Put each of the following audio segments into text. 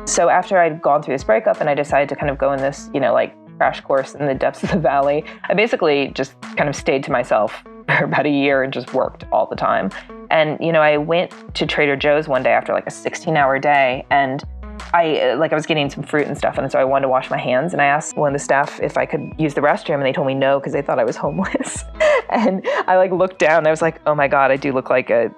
So after I'd gone through this breakup and I decided to kind of go in this, like crash course in the depths of the valley, I basically just kind of stayed to myself for about a year and just worked all the time. And, I went to Trader Joe's one day after like a 16-hour day, and I was getting some fruit and stuff, and so I wanted to wash my hands, and I asked one of the staff if I could use the restroom, and they told me no because they thought I was homeless. And I looked down, and I was like, oh my God, I do look like a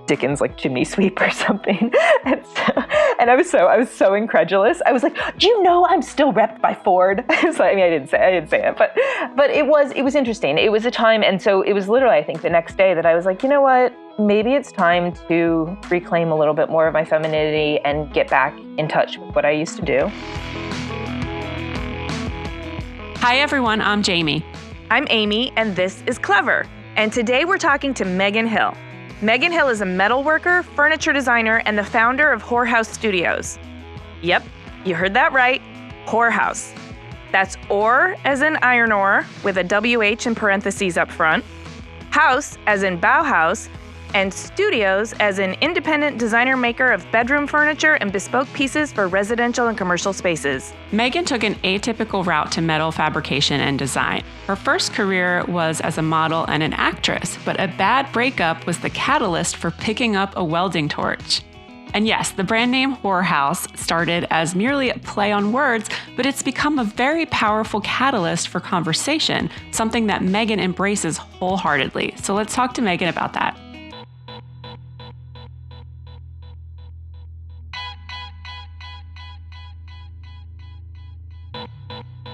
Dickens chimney sweep or something. And I was so incredulous. I was like, do you know I'm still repped by Ford? I didn't say it, but it was interesting. It was a time, and so it was literally, I think, the next day that I was like, you know what? Maybe it's time to reclaim a little bit more of my femininity and get back in touch with what I used to do. Hi everyone, I'm Jamie. I'm Amy, and this is Clever. And today we're talking to Meyghan Hill. Meyghan Hill is a metalworker, furniture designer, and the founder of HAüS Studios. Yep, you heard that right, HAüS. That's ore as in iron ore, with a WH in parentheses up front, house as in Bauhaus, and studios as an independent designer maker of bedroom furniture and bespoke pieces for residential and commercial spaces. Meyghan took an atypical route to metal fabrication and design. Her first career was as a model and an actress, but a bad breakup was the catalyst for picking up a welding torch. And yes, the brand name HAüS started as merely a play on words, but it's become a very powerful catalyst for conversation, something that Meyghan embraces wholeheartedly. So let's talk to Meyghan about that.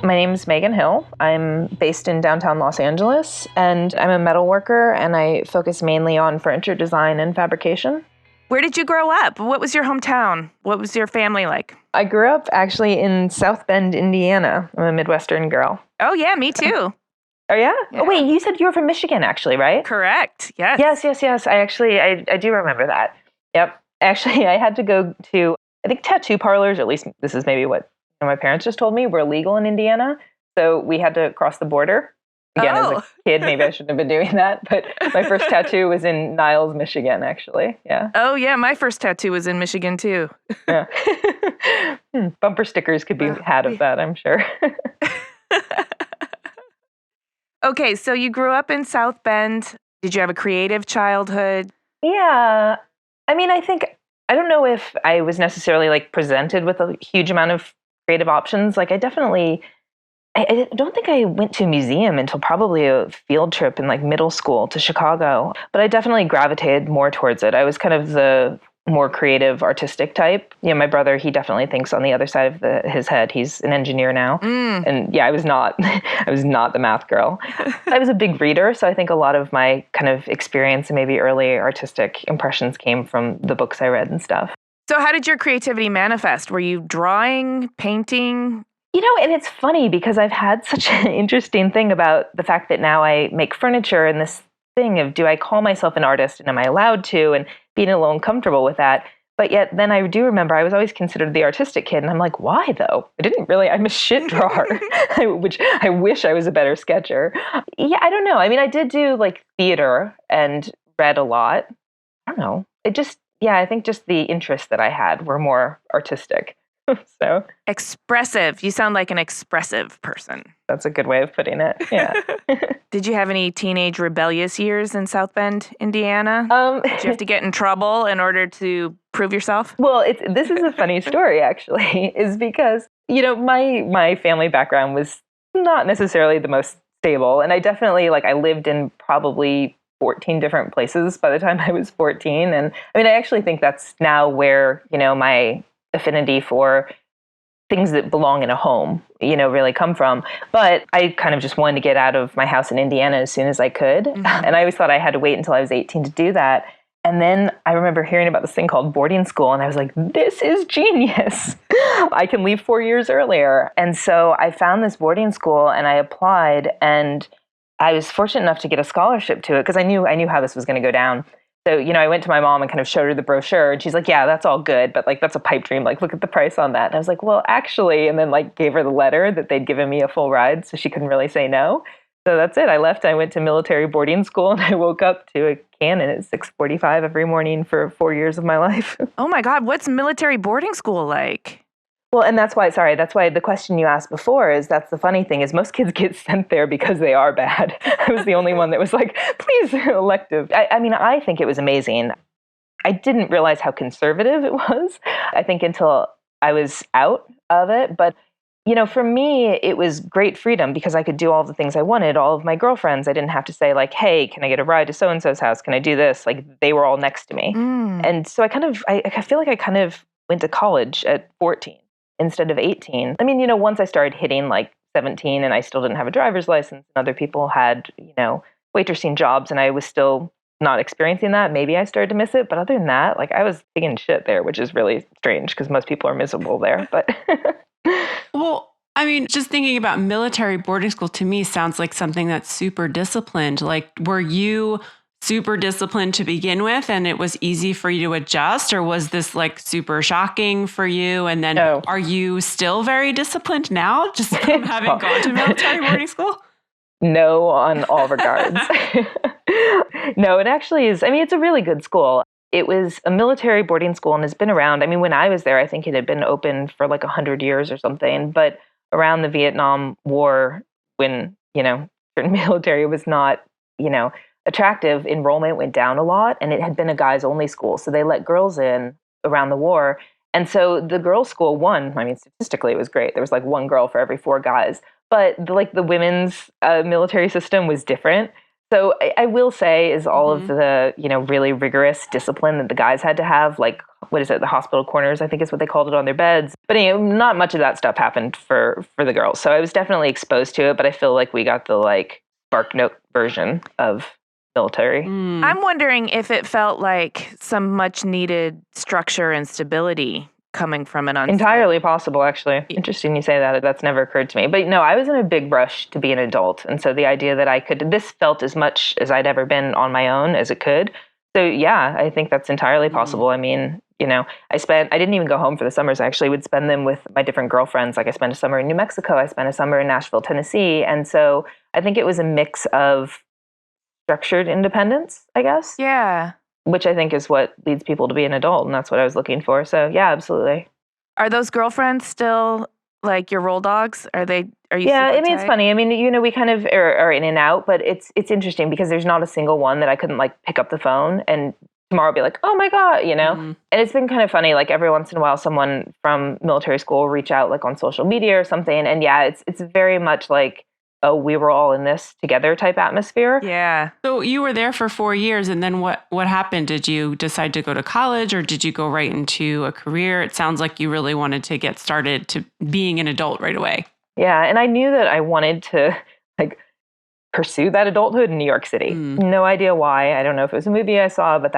My name is Meyghan Hill. I'm based in downtown Los Angeles, and I'm a metalworker, and I focus mainly on furniture design and fabrication. Where did you grow up? What was your hometown? What was your family like? I grew up actually in South Bend, Indiana. I'm a Midwestern girl. Oh, yeah, me too. Oh, yeah? Yeah. Oh, wait, you said you were from Michigan, actually, right? Correct, yes. Yes. I do remember that. Yep. Actually, I had to go to, I think, tattoo parlors, or at least this is maybe what my parents just told me, were illegal in Indiana. So we had to cross the border. Again, as a kid, maybe I shouldn't have been doing that. But my first tattoo was in Niles, Michigan, actually. Yeah. Oh, yeah. My first tattoo was in Michigan, too. Yeah. Bumper stickers could be had of that, I'm sure. Okay, so you grew up in South Bend. Did you have a creative childhood? Yeah. I don't know if I was necessarily presented with a huge amount of creative options. I don't think I went to a museum until probably a field trip in middle school to Chicago, but I definitely gravitated more towards it. I was kind of the more creative, artistic type. My brother, he definitely thinks on the other side of his head. He's an engineer now. And yeah, I was not the math girl. I was a big reader, so I think a lot of my kind of experience and maybe early artistic impressions came from the books I read and stuff. So how did your creativity manifest? Were you drawing, painting? And it's funny because I've had such an interesting thing about the fact that now I make furniture, and this thing of, do I call myself an artist and am I allowed to, and being a little uncomfortable with that. But yet then I do remember I was always considered the artistic kid, and I'm like, why though? I'm a shit drawer, which I wish I was a better sketcher. Yeah, I don't know. I did do theater and read a lot. I don't know. I think just the interests that I had were more artistic. So expressive. You sound like an expressive person. That's a good way of putting it. Yeah. Did you have any teenage rebellious years in South Bend, Indiana? Did you have to get in trouble in order to prove yourself? Well, this is a funny story, actually, is because, my family background was not necessarily the most stable. And I definitely, I lived in probably 14 different places by the time I was 14. And I actually think that's now where, my affinity for things that belong in a home, really come from. But I kind of just wanted to get out of my house in Indiana as soon as I could. Mm-hmm. And I always thought I had to wait until I was 18 to do that. And then I remember hearing about this thing called boarding school, and I was like, this is genius. I can leave 4 years earlier. And so I found this boarding school and I applied, and I was fortunate enough to get a scholarship to it because I knew how this was going to go down. So, I went to my mom and kind of showed her the brochure, and she's like, yeah, that's all good, but that's a pipe dream. Look at the price on that. And I was like, well, actually, and then gave her the letter that they'd given me a full ride, so she couldn't really say no. So that's it. I left. I went to military boarding school, and I woke up to a cannon at 6:45 every morning for 4 years of my life. Oh my God, what's military boarding school like? Well, and that's why the question you asked before is that's the funny thing is most kids get sent there because they are bad. I was the only one that was like, please, elective. I mean, I think it was amazing. I didn't realize how conservative it was, I think, until I was out of it. But, for me, it was great freedom because I could do all the things I wanted. All of my girlfriends, I didn't have to say like, hey, can I get a ride to so-and-so's house? Can I do this? Like they were all next to me. And so I feel like I kind of went to college at 14 instead of 18. I mean, once I started hitting like 17 and I still didn't have a driver's license and other people had, waitressing jobs and I was still not experiencing that, maybe I started to miss it. But other than that, like I was taking shit there, which is really strange because most people are miserable there. But well, I mean, just thinking about military boarding school to me sounds like something that's super disciplined. Like, were you super disciplined to begin with and it was easy for you to adjust, or was this like super shocking for you? And then Are you still very disciplined now just from having gone to military boarding school? No, on all regards. No, it actually is. I mean, it's a really good school. It was a military boarding school and has been around. I mean, when I was there, I think it had been open for like 100 years or something. But around the Vietnam War, when, certain military was not, attractive, enrollment went down a lot, and it had been a guys only school. So they let girls in around the war. And so the girls' school won. I mean, statistically, it was great. There was like one girl for every 4 guys. But the women's military system was different. So I will say is all of the, really rigorous discipline that the guys had to have, like, what is it? The hospital corners, I think is what they called it, on their beds. But not much of that stuff happened for the girls. So I was definitely exposed to it, but I feel like we got the like Spark Note version of military. I'm wondering if it felt like some much needed structure and stability coming from an entirely possible, actually. Interesting you say that. That's never occurred to me. But no, I was in a big rush to be an adult. And so the idea that this felt as much as I'd ever been on my own as it could. So yeah, I think that's entirely possible. I mean, I didn't even go home for the summers. I actually would spend them with my different girlfriends. Like I spent a summer in New Mexico. I spent a summer in Nashville, Tennessee. And so I think it was a mix of structured independence, I guess. Yeah. Which I think is what leads people to be an adult. And that's what I was looking for. So yeah, absolutely. Are those girlfriends still like your roll dogs? Are you? Yeah, I mean, it's funny. I mean, we kind of are in and out, but it's interesting because there's not a single one that I couldn't like pick up the phone and tomorrow be like, oh my God, And it's been kind of funny. Like every once in a while, someone from military school will reach out like on social media or something. And yeah, it's very much like, oh, we were all in this together type atmosphere. Yeah. So you were there for 4 years, and then what happened? Did you decide to go to college, or did you go right into a career? It sounds like you really wanted to get started to being an adult right away. Yeah, and I knew that I wanted to like pursue that adulthood in New York City. No idea why. I don't know if it was a movie I saw, but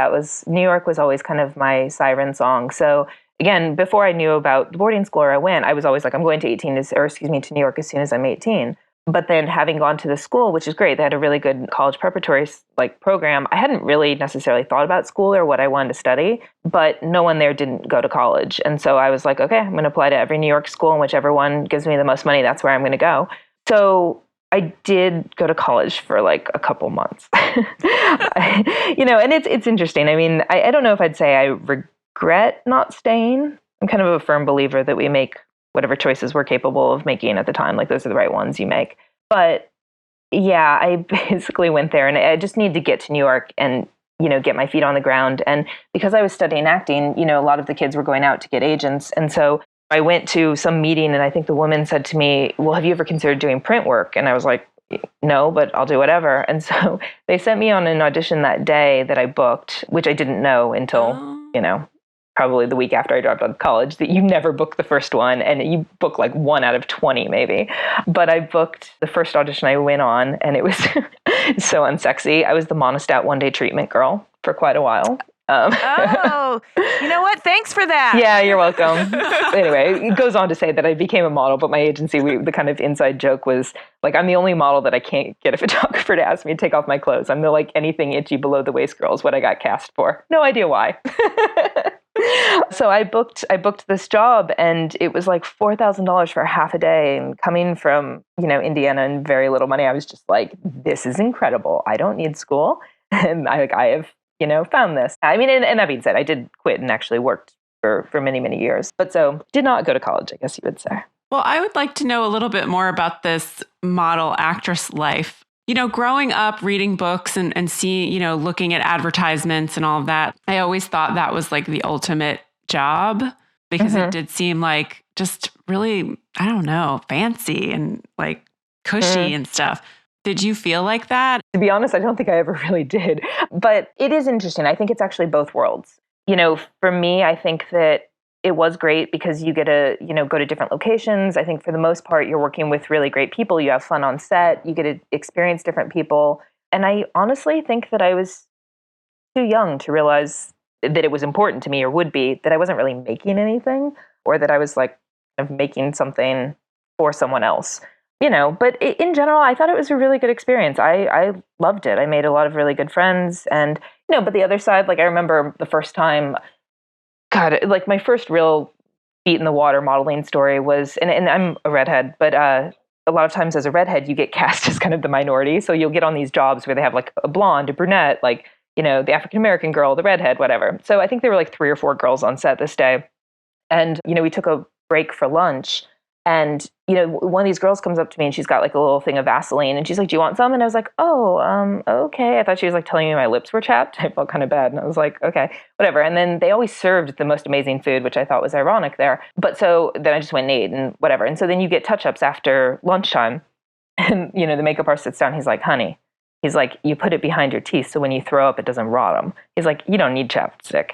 New York was always kind of my siren song. So again, before I knew about the boarding school where I went, I was always like, I'm going to New York as soon as I'm 18. But then having gone to the school, which is great, they had a really good college preparatory like program. I hadn't really necessarily thought about school or what I wanted to study, but no one there didn't go to college. And so I was like, okay, I'm going to apply to every New York school, and whichever one gives me the most money, that's where I'm going to go. So I did go to college for like a couple months, and it's interesting. I mean, I don't know if I'd say I regret not staying. I'm kind of a firm believer that we make whatever choices we're capable of making at the time. Like those are the right ones you make. But yeah, I basically went there and I just needed to get to New York and, get my feet on the ground. And because I was studying acting, a lot of the kids were going out to get agents. And so I went to some meeting and I think the woman said to me, well, have you ever considered doing print work? And I was like, no, but I'll do whatever. And so they sent me on an audition that day that I booked, which I didn't know until, probably the week after I dropped out of college, that you never book the first one and you book like 1 out of 20 maybe. But I booked the first audition I went on and it was so unsexy. I was the monostat one-day treatment girl for quite a while. Oh, you know what? Thanks for that. Yeah, you're welcome. Anyway, it goes on to say that I became a model, but my agency, the kind of inside joke was like, I'm the only model that I can't get a photographer to ask me to take off my clothes. I'm the like anything itchy below the waist girl is what I got cast for. No idea why. So I booked this job and it was like $4,000 for half a day. And coming from, Indiana and very little money, I was just like, this is incredible. I don't need school. And I have, found this. I mean, and that being said, I did quit and actually worked for many, many years. But so did not go to college, I guess you would say. Well, I would like to know a little bit more about this model actress life. Growing up, reading books and seeing, looking at advertisements and all of that, I always thought that was like the ultimate job because it did seem like just really, I don't know, fancy and like cushy and stuff. Did you feel like that? To be honest, I don't think I ever really did. But it is interesting. I think it's actually both worlds. For me, I think that it was great because you get to, go to different locations. I think for the most part, you're working with really great people. You have fun on set. You get to experience different people. And I honestly think that I was too young to realize that it was important to me or would be, that I wasn't really making anything or that I was like kind of making something for someone else. But in general, I thought it was a really good experience. I loved it. I made a lot of really good friends. And, but the other side, like I remember the first time, God, like my first real feet in the water modeling story was, and I'm a redhead, but a lot of times as a redhead, you get cast as kind of the minority. So you'll get on these jobs where they have like a blonde, a brunette, like, the African-American girl, the redhead, whatever. So I think there were like 3 or 4 girls on set this day. And, we took a break for lunch. And, one of these girls comes up to me and she's got like a little thing of Vaseline and she's like, do you want some? And I was like, oh, okay. I thought she was like telling me my lips were chapped. I felt kind of bad. And I was like, okay, whatever. And then they always served the most amazing food, which I thought was ironic there. But so then I just went and ate and whatever. And so then you get touch-ups after lunchtime. And, the makeup artist sits down. He's like, honey, he's like, you put it behind your teeth. So when you throw up, it doesn't rot them. He's like, you don't need chapstick.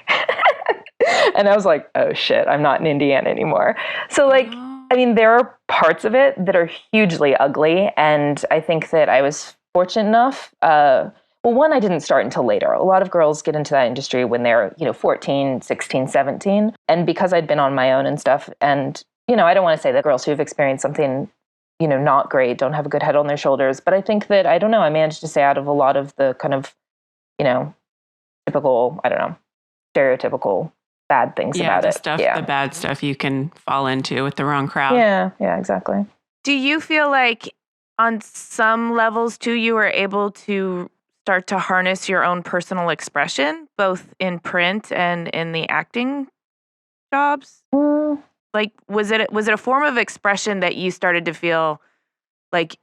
And I was like, oh shit, I'm not in Indiana anymore. So like, there are parts of it that are hugely ugly. And I think that I was fortunate enough. Well, one, I didn't start until later. A lot of girls get into that industry when they're, 14, 16, 17. And because I'd been on my own and stuff, and, I don't want to say that girls who've experienced something, not great, don't have a good head on their shoulders. But I think that, I don't know, I managed to stay out of a lot of the kind of, typical, I don't know, stereotypical bad things about it. The bad stuff you can fall into with the wrong crowd. Yeah, exactly. Do you feel like on some levels too, you were able to start to harness your own personal expression, both in print and in the acting jobs? Like, was it a form of expression that you started to feel like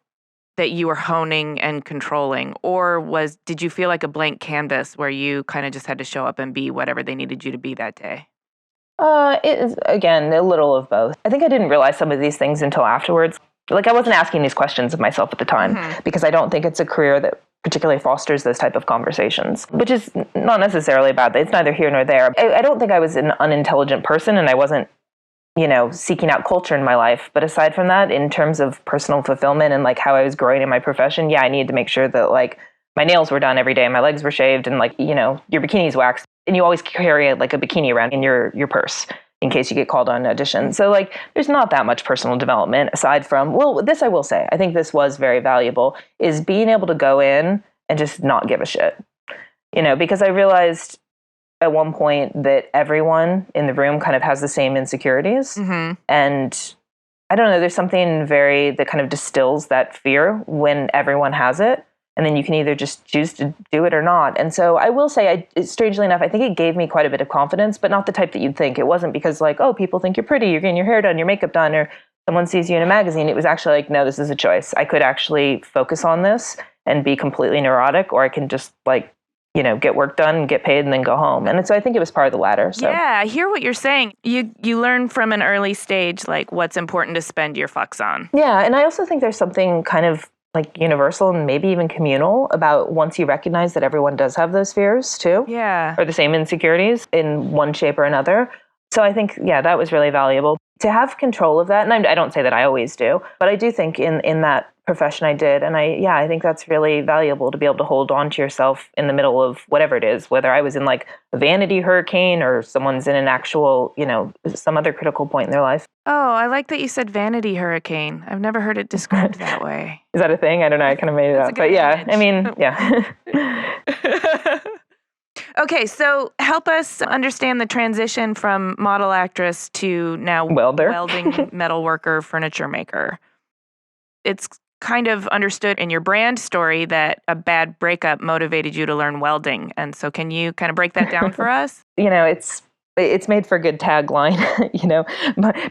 that you were honing and controlling, or did you feel like a blank canvas where you kind of just had to show up and be whatever they needed you to be that day? It is, again, a little of both. I think I didn't realize some of these things until afterwards. Like I wasn't asking these questions of myself at the time because I don't think it's a career that particularly fosters those type of conversations, which is not necessarily a bad thing. It's neither here nor there. I don't think I was an unintelligent person and I wasn't seeking out culture in my life. But aside from that, in terms of personal fulfillment and like how I was growing in my profession, I needed to make sure that like my nails were done every day, my legs were shaved, and like, your bikini's waxed. And you always carry like a bikini around in your purse in case you get called on an audition. So like, there's not that much personal development aside from, well, this I will say, I think this was very valuable, is being able to go in and just not give a shit, because I realized at one point that everyone in the room kind of has the same insecurities. And I don't know, there's something that kind of distills that fear when everyone has it. And then you can either just choose to do it or not. And so I will say, strangely enough, I think it gave me quite a bit of confidence, but not the type that you'd think. It wasn't because like, oh, people think you're pretty, you're getting your hair done, your makeup done, or someone sees you in a magazine. It was actually like, no, this is a choice. I could actually focus on this and be completely neurotic, or I can just like, get work done, get paid, and then go home. And so I think it was part of the latter. So. Yeah, I hear what you're saying. You learn from an early stage, like what's important to spend your fucks on. Yeah, and I also think there's something kind of like universal and maybe even communal about once you recognize that everyone does have those fears too. Yeah. Or the same insecurities in one shape or another. So I think, that was really valuable. To have control of that, and I don't say that I always do, but I do think in that profession I did, and I think that's really valuable to be able to hold on to yourself in the middle of whatever it is, whether I was in like a vanity hurricane or someone's in an actual, some other critical point in their life. Oh, I like that you said vanity hurricane. I've never heard it described that way. Is that a thing? I don't know. I kind of made it up, but yeah, yeah. Okay, so help us understand the transition from model actress to now welding, metalworker, furniture maker. It's kind of understood in your brand story that a bad breakup motivated you to learn welding. And so can you kind of break that down for us? It's it's made for a good tagline,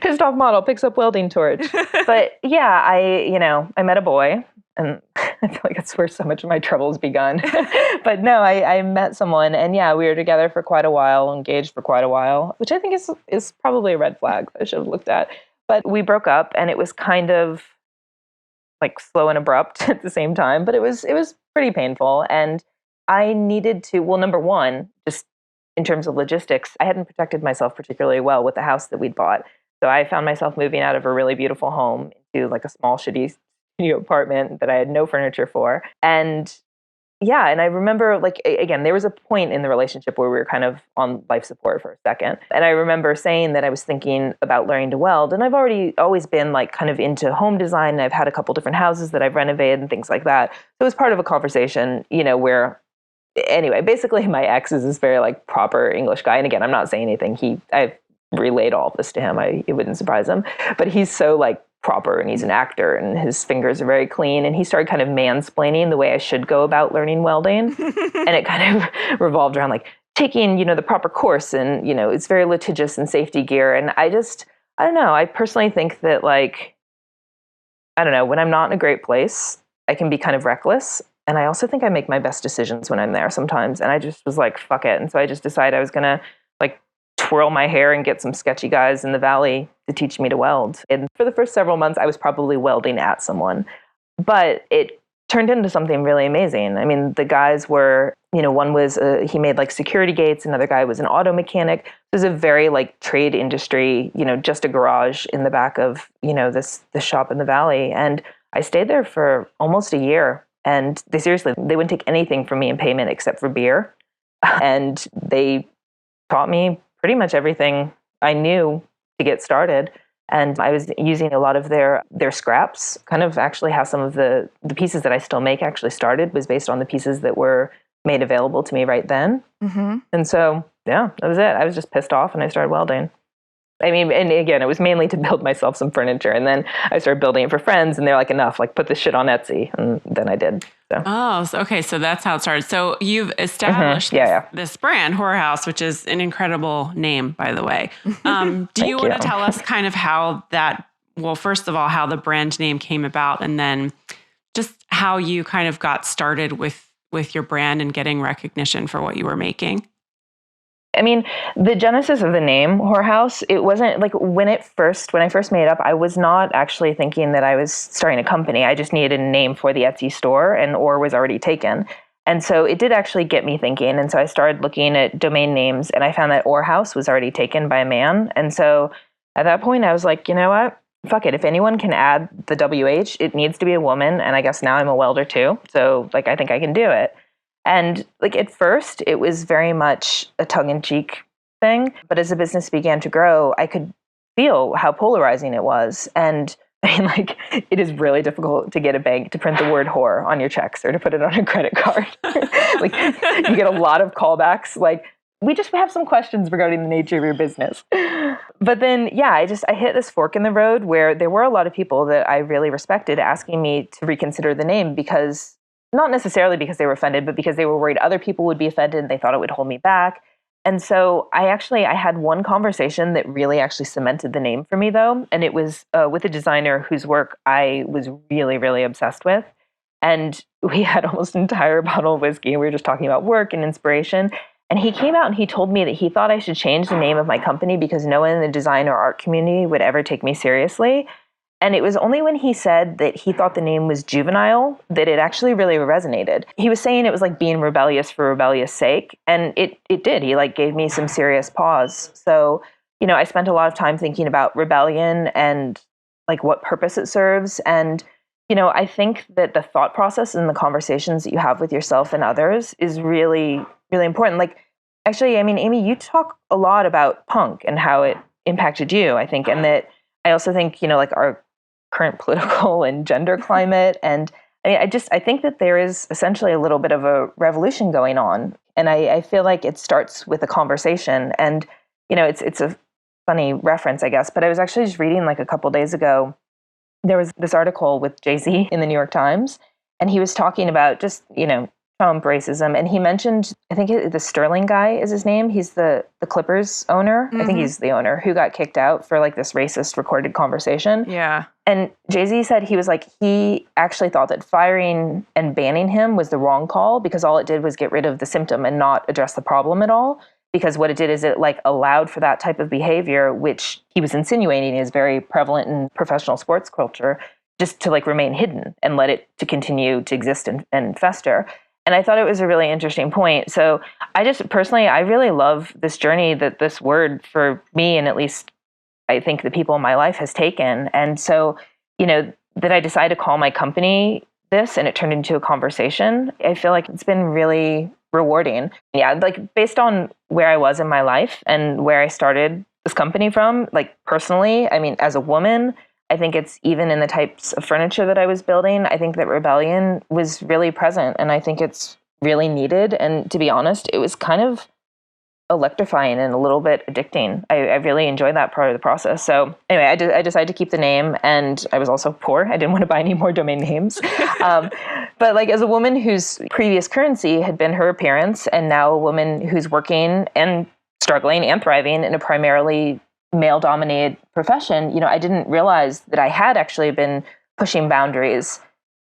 pissed off model picks up welding torch. But yeah, I met a boy, and I feel like that's where so much of my troubles begun. But no, I met someone, and yeah, we were together for quite a while, engaged for quite a while, which I think is probably a red flag that I should have looked at. But we broke up, and it was kind of like slow and abrupt at the same time, but it was pretty painful. And I needed to, well, number one, just in terms of logistics, I hadn't protected myself particularly well with the house that we'd bought. So I found myself moving out of a really beautiful home into like a small, shitty studio apartment that I had no furniture for. And yeah, and I remember, like, again, there was a point in the relationship where we were kind of on life support for a second. And I remember saying that I was thinking about learning to weld. And I've always been like kind of into home design. And I've had a couple different houses that I've renovated and things like that. So it was part of a conversation, where, anyway, basically my ex is this very like proper English guy. And again, I'm not saying anything. I've relayed all of this to him. It wouldn't surprise him. But he's so like proper, and he's an actor, and his fingers are very clean, and he started kind of mansplaining the way I should go about learning welding. And it kind of revolved around like taking, the proper course, and, it's very litigious and safety gear. And I don't know, I personally think that, like, I don't know, when I'm not in a great place, I can be kind of reckless. And I also think I make my best decisions when I'm there sometimes. And I just was like, fuck it. And so I just decided I was going to like twirl my hair and get some sketchy guys in the valley to teach me to weld. And for the first several months, I was probably welding at someone, but it turned into something really amazing. I mean, the guys were, one was, he made like security gates. Another guy was an auto mechanic. It was a very like trade industry, just a garage in the back of, this shop in the valley. And I stayed there for almost a year, and they wouldn't take anything from me in payment except for beer. And they taught me pretty much everything I knew to get started. And I was using a lot of their scraps, kind of actually how some of the pieces that I still make actually started was based on the pieces that were made available to me right then. Mm-hmm. And so, yeah, that was it. I was just pissed off and I started welding. I mean, and again, it was mainly to build myself some furniture. And then I started building it for friends, and they're like, enough, like put this shit on Etsy. And then I did. So. Oh, okay. So that's how it started. So you've established this brand, HAüS, which is an incredible name, by the way. Do you want to tell us kind of how first of all, how the brand name came about, and then just how you kind of got started with your brand and getting recognition for what you were making? I mean, the genesis of the name HAüS, it wasn't like when I first made it up, I was not actually thinking that I was starting a company. I just needed a name for the Etsy store, and or was already taken. And so it did actually get me thinking. And so I started looking at domain names, and I found that HAüS was already taken by a man. And so at that point I was like, you know what? Fuck it. If anyone can add the WH, it needs to be a woman. And I guess now I'm a welder too. So like, I think I can do it. And like at first, it was very much a tongue-in-cheek thing. But as the business began to grow, I could feel how polarizing it was. And I mean, like, it is really difficult to get a bank to print the word whore on your checks or to put it on a credit card. Like, you get a lot of callbacks. Like, we have some questions regarding the nature of your business. But then, yeah, I hit this fork in the road where there were a lot of people that I really respected asking me to reconsider the name because, not necessarily because they were offended, but because they were worried other people would be offended and they thought it would hold me back. And so I had one conversation that really actually cemented the name for me, though. And it was with a designer whose work I was really, really obsessed with. And we had almost an entire bottle of whiskey. And we were just talking about work and inspiration. And he came out and he told me that he thought I should change the name of my company because no one in the design or art community would ever take me seriously. And it was only when he said that he thought the name was juvenile that it actually really resonated. He was saying it was like being rebellious for rebellious sake. And it did. He like gave me some serious pause. So, I spent a lot of time thinking about rebellion and like what purpose it serves. And, I think that the thought process and the conversations that you have with yourself and others is really, really important. Like, actually, I mean, Amy, you talk a lot about punk and how it impacted you, I think. And that I also think, like our current political and gender climate. And I mean, I think that there is essentially a little bit of a revolution going on. And I feel like it starts with a conversation. And, it's a funny reference, I guess, but I was actually just reading like a couple days ago, there was this article with Jay-Z in the New York Times, and he was talking about just, trying Trump, racism. And he mentioned, I think the Sterling guy is his name. He's the Clippers owner. I think he's the owner who got kicked out for like this racist recorded conversation. Yeah. And Jay-Z said he was like, he actually thought that firing and banning him was the wrong call because all it did was get rid of the symptom and not address the problem at all. Because what it did is it like allowed for that type of behavior, which he was insinuating is very prevalent in professional sports culture, just to like remain hidden and let it to continue to exist and fester. And I thought it was a really interesting point. So I just personally, I really love this journey that this word for me, and at least I think the people in my life has taken. And so, that I decided to call my company this and it turned into a conversation. I feel like it's been really rewarding. Yeah, like based on where I was in my life and where I started this company from, like personally, I mean, as a woman, I think it's even in the types of furniture that I was building. I think that rebellion was really present and I think it's really needed. And to be honest, it was kind of electrifying and a little bit addicting. I really enjoyed that part of the process. So anyway, I decided to keep the name, and I was also poor. I didn't want to buy any more domain names. But like as a woman whose previous currency had been her appearance, and now a woman who's working and struggling and thriving in a primarily male-dominated profession, I didn't realize that I had actually been pushing boundaries.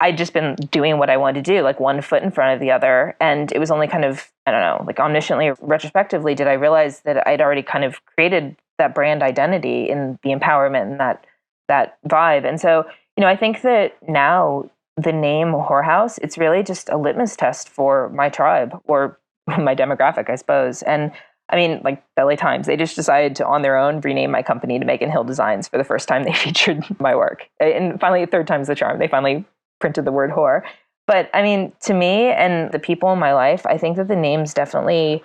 I'd just been doing what I wanted to do, like one foot in front of the other. And it was only kind of, I don't know, like omnisciently, retrospectively, did I realize that I'd already kind of created that brand identity in the empowerment and that vibe. And so, I think that now the name HAüS, it's really just a litmus test for my tribe or my demographic, I suppose. And I mean, like LA Times, they just decided to, on their own, rename my company to Meyghan Hill Designs for the first time they featured my work. And finally, third time's the charm. They finally printed the word whore. But I mean, to me and the people in my life, I think that the name's definitely,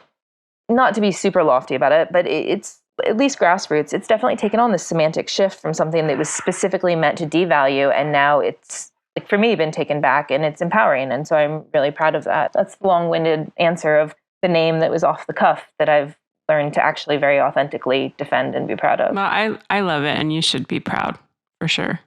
not to be super lofty about it, but it's at least grassroots. It's definitely taken on this semantic shift from something that was specifically meant to devalue. And now it's, like for me, been taken back and it's empowering. And so I'm really proud of that. That's the long-winded answer of the name that was off the cuff that I've learned to actually very authentically defend and be proud of. Well, I love it. And you should be proud for sure.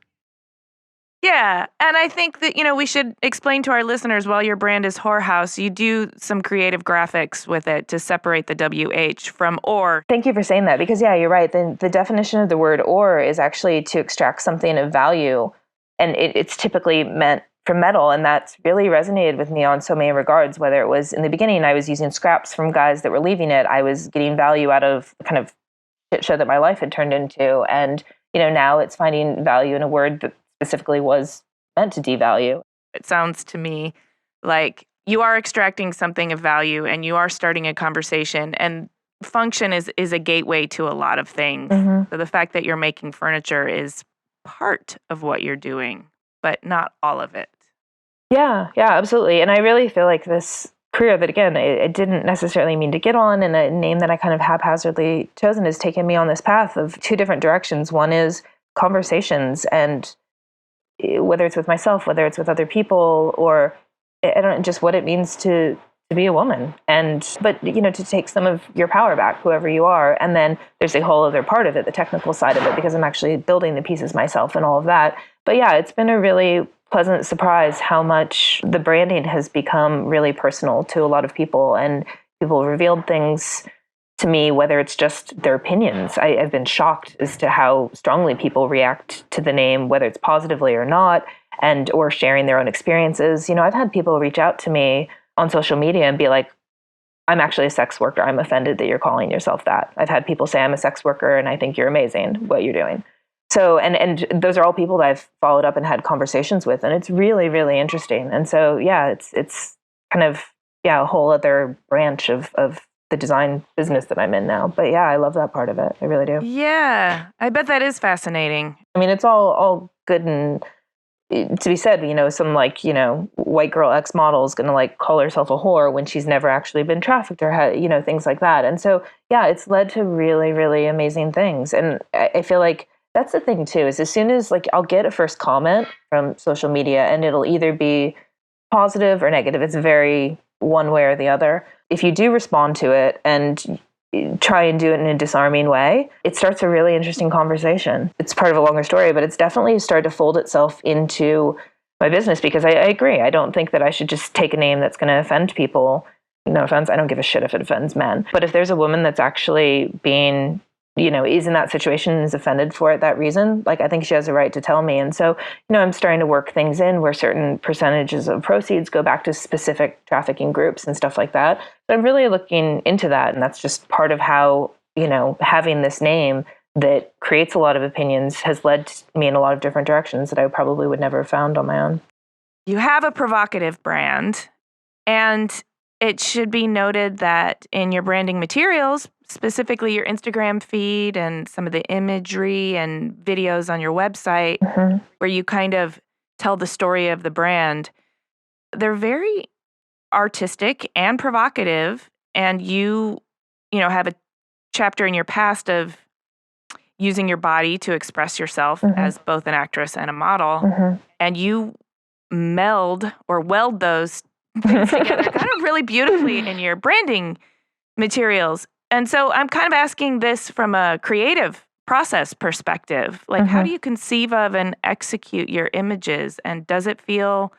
Yeah. And I think that, we should explain to our listeners, while your brand is HAüS, you do some creative graphics with it to separate the WH from or. Thank you for saying that, because yeah, you're right. The definition of the word or is actually to extract something of value. And it's typically meant for metal. And that's really resonated with me on so many regards, whether it was in the beginning, I was using scraps from guys that were leaving it. I was getting value out of the kind of shit show that my life had turned into. And, now it's finding value in a word that specifically was meant to devalue. It sounds to me like you are extracting something of value and you are starting a conversation, and function is a gateway to a lot of things. Mm-hmm. So the fact that you're making furniture is part of what you're doing, but not all of it. Yeah, absolutely. And I really feel like this career that, again, I didn't necessarily mean to get on, and a name that I kind of haphazardly chosen has taken me on this path of two different directions. One is conversations, and whether it's with myself, whether it's with other people, or I don't know, just what it means to be a woman. But to take some of your power back, whoever you are. And then there's a whole other part of it, the technical side of it, because I'm actually building the pieces myself and all of that. But yeah, it's been a really pleasant surprise how much the branding has become really personal to a lot of people, and people revealed things to me, whether it's just their opinions. I've been shocked as to how strongly people react to the name, whether it's positively or not, or sharing their own experiences. I've had people reach out to me on social media and be like, I'm actually a sex worker. I'm offended that you're calling yourself that. I've had people say I'm a sex worker and I think you're amazing what you're doing. So, and those are all people that I've followed up and had conversations with, and it's really, really interesting. And so, yeah, it's kind of, a whole other branch of the design business that I'm in now. But yeah, I love that part of it. I really do. Yeah, I bet that is fascinating. I mean, it's all good and to be said, some white girl X model is going to call herself a whore when she's never actually been trafficked or had, things like that. And so, yeah, it's led to really, really amazing things. And I feel like that's the thing too, is as soon as I'll get a first comment from social media and it'll either be positive or negative. It's very one way or the other. If you do respond to it and try and do it in a disarming way, it starts a really interesting conversation. It's part of a longer story, but it's definitely started to fold itself into my business, because I agree. I don't think that I should just take a name that's going to offend people. No offense, I don't give a shit if it offends men. But if there's a woman that's actually being, is in that situation and is offended for it, that reason, like, I think she has a right to tell me. And so, I'm starting to work things in where certain percentages of proceeds go back to specific trafficking groups and stuff like that. But I'm really looking into that. And that's just part of how, having this name that creates a lot of opinions has led me in a lot of different directions that I probably would never have found on my own. You have a provocative brand, and it should be noted that in your branding materials, specifically your Instagram feed and some of the imagery and videos on your website, where you kind of tell the story of the brand, they're very artistic and provocative. And you have a chapter in your past of using your body to express yourself as both an actress and a model. And you meld or weld those things together kind of really beautifully in your branding materials. And so I'm kind of asking this from a creative process perspective. Like, how do you conceive of and execute your images? And does it feel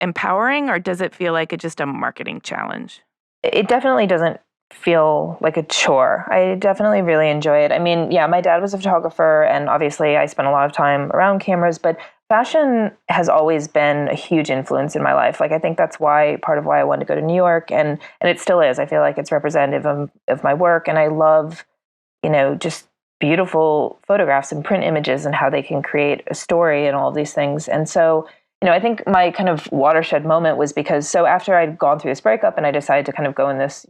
empowering, or does it feel like it's just a marketing challenge? It definitely doesn't feel like a chore. I definitely really enjoy it. I mean, yeah, my dad was a photographer, and obviously I spent a lot of time around cameras, but fashion has always been a huge influence in my life. Like, I think that's part of why I wanted to go to New York, and it still is. I feel like it's representative of my work, and I love, just beautiful photographs and print images and how they can create a story and all of these things. And so, I think my kind of watershed moment was because, after I'd gone through this breakup and I decided to kind of go in this,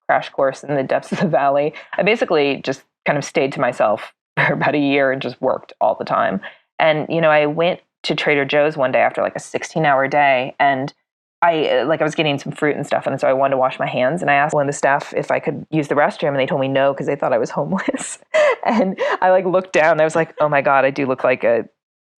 crash course in the depths of the valley, I basically just kind of stayed to myself for about a year and just worked all the time. And, I went to Trader Joe's one day after like a 16-hour day, and I was getting some fruit and stuff. And so I wanted to wash my hands, and I asked one of the staff if I could use the restroom, and they told me no, because they thought I was homeless. And I looked down, and I was like, oh my God, I do look like a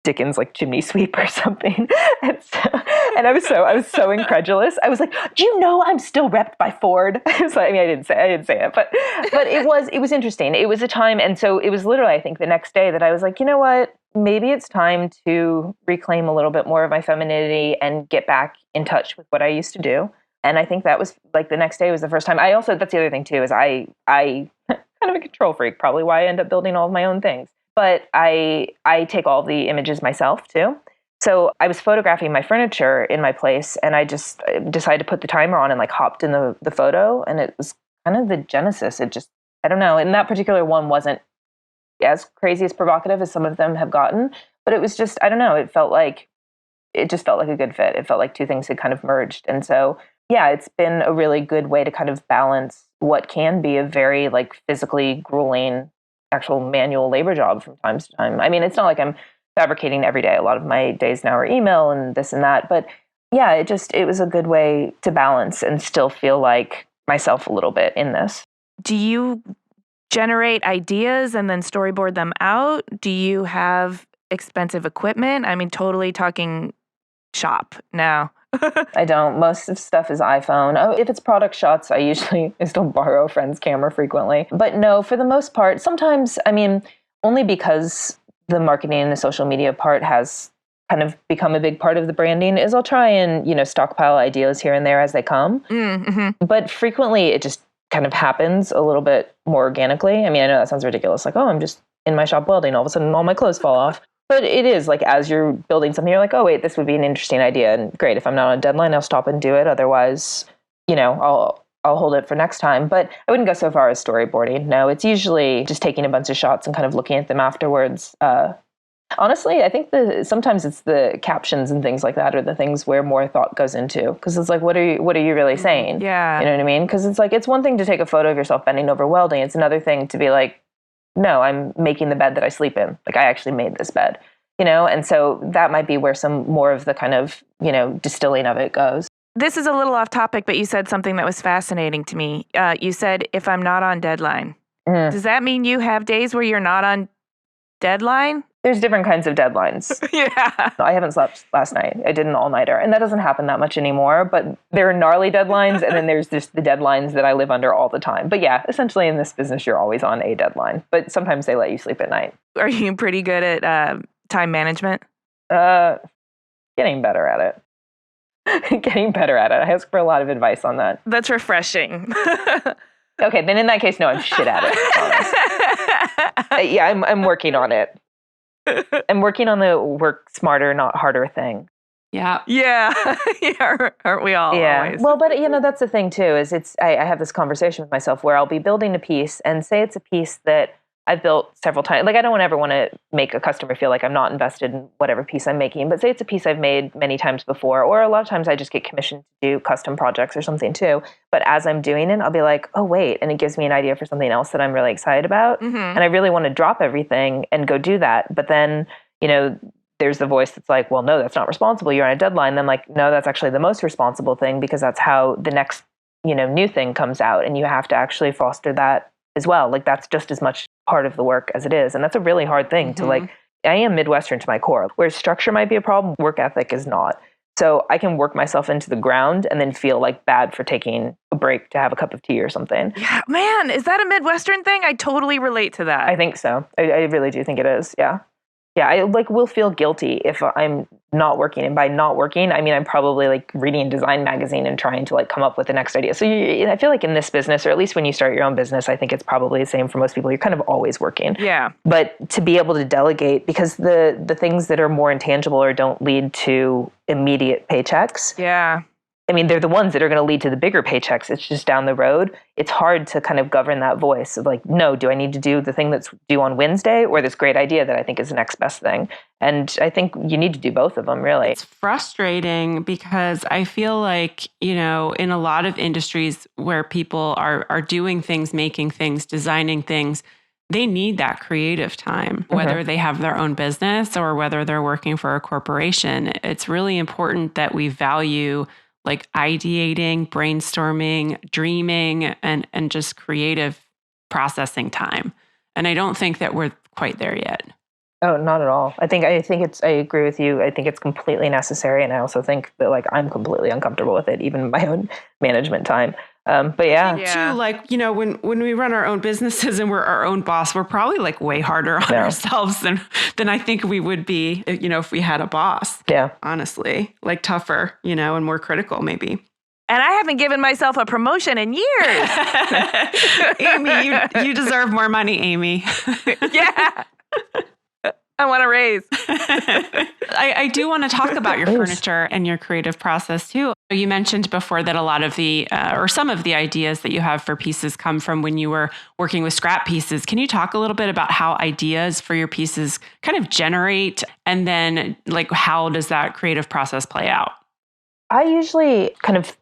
Dickens chimney sweep or something. And I was so incredulous. I was like, do you know I'm still repped by Ford? I didn't say it, but it was interesting. It was a time. And so it was literally, I think, the next day that I was like, you know what, maybe it's time to reclaim a little bit more of my femininity and get back in touch with what I used to do. And I think that was the next day was the first time. That's the other thing too, is I kind of a control freak, probably why I end up building all of my own things. But I take all the images myself too. So I was photographing my furniture in my place, and I just decided to put the timer on and hopped in the photo. And it was kind of the genesis. It just, I don't know. And that particular one wasn't as crazy as provocative as some of them have gotten, but it was just, I don't know. It just felt like a good fit. It felt like two things had kind of merged. And so, yeah, it's been a really good way to kind of balance what can be a very physically grueling actual manual labor job from time to time. I mean, it's not like I'm fabricating every day. A lot of my days now are email and this and that. But yeah, it was a good way to balance and still feel like myself a little bit in this. Do you generate ideas and then storyboard them out? Do you have expensive equipment? I mean, totally talking shop now. I don't. Most of stuff is iPhone. Oh, if it's product shots, I still borrow a friend's camera frequently. But no, for the most part, sometimes, I mean, only because the marketing and the social media part has kind of become a big part of the branding, is I'll try and, stockpile ideas here and there as they come. But frequently it just kind of happens a little bit more organically. I mean, I know that sounds ridiculous. I'm just in my shop welding, all of a sudden all my clothes fall off. But it is as you're building something, you're like, oh, wait, this would be an interesting idea. And great, if I'm not on a deadline, I'll stop and do it. Otherwise, I'll hold it for next time. But I wouldn't go so far as storyboarding. No, it's usually just taking a bunch of shots and kind of looking at them afterwards. Honestly, I think sometimes it's the captions and things like that are the things where more thought goes into. Because it's what are you really saying? Yeah. You know what I mean? Because it's it's one thing to take a photo of yourself bending over welding. It's another thing to be no, I'm making the bed that I sleep in. I actually made this bed, and so that might be where some more of the kind of, distilling of it goes. This is a little off topic, but you said something that was fascinating to me. You said, if I'm not on deadline. Does that mean you have days where you're not on deadline? There's different kinds of deadlines. Yeah. I haven't slept last night. I did an all-nighter. And that doesn't happen that much anymore. But there are gnarly deadlines. And then there's just the deadlines that I live under all the time. But yeah, essentially in this business, you're always on a deadline. But sometimes they let you sleep at night. Are you pretty good at time management? getting better at it. Getting better at it. I ask for a lot of advice on that. That's refreshing. Okay, then in that case, no, I'm shit at it. Yeah, I'm working on it. I'm working on the work smarter, not harder thing. Yeah. Yeah. Yeah. Aren't we all? Yeah. Always? Well, but that's the thing too, is I have this conversation with myself where I'll be building a piece and say it's a piece that I've built several times. Like I don't ever want to make a customer feel like I'm not invested in whatever piece I'm making, but say it's a piece I've made many times before, or a lot of times I just get commissioned to do custom projects or something too. But as I'm doing it, I'll be like, oh wait, and it gives me an idea for something else that I'm really excited about. Mm-hmm. And I really want to drop everything and go do that. But then, there's the voice that's like, well, no, that's not responsible. You're on a deadline. And I'm like, no, that's actually the most responsible thing, because that's how the next, new thing comes out. And you have to actually foster that as well. Like that's just as much part of the work as it is. And that's a really hard thing to I am Midwestern to my core, where structure might be a problem, work ethic is not. So I can work myself into the ground and then feel like bad for taking a break to have a cup of tea or something. Yeah, man, is that a Midwestern thing? I totally relate to that. I think so. I really do think it is. Yeah. Yeah, I will feel guilty if I'm not working. And by not working, I mean, I'm probably reading a design magazine and trying to come up with the next idea. So I feel like in this business, or at least when you start your own business, I think it's probably the same for most people. You're kind of always working. Yeah. But to be able to delegate, because the things that are more intangible or don't lead to immediate paychecks. Yeah. I mean, they're the ones that are going to lead to the bigger paychecks. It's just down the road. It's hard to kind of govern that voice of no, do I need to do the thing that's due on Wednesday, or this great idea that I think is the next best thing? And I think you need to do both of them, really. It's frustrating because I feel like, in a lot of industries where people are doing things, making things, designing things, they need that creative time, whether they have their own business or whether they're working for a corporation. It's really important that we value ideating, brainstorming, dreaming, and just creative processing time. And I don't think that we're quite there yet. Oh, not at all. I agree with you. I think it's completely necessary. And I also think that I'm completely uncomfortable with it, even in my own management time. But yeah. Too, when we run our own businesses and we're our own boss, we're probably way harder on ourselves than I think we would be, if we had a boss. Yeah. Honestly, tougher, and more critical maybe. And I haven't given myself a promotion in years. Amy, you deserve more money, Amy. Yeah. I want a raise. I do want to talk about your furniture and your creative process too. You mentioned before that a lot of or some of the ideas that you have for pieces come from when you were working with scrap pieces. Can you talk a little bit about how ideas for your pieces kind of generate, and then how does that creative process play out? I usually kind of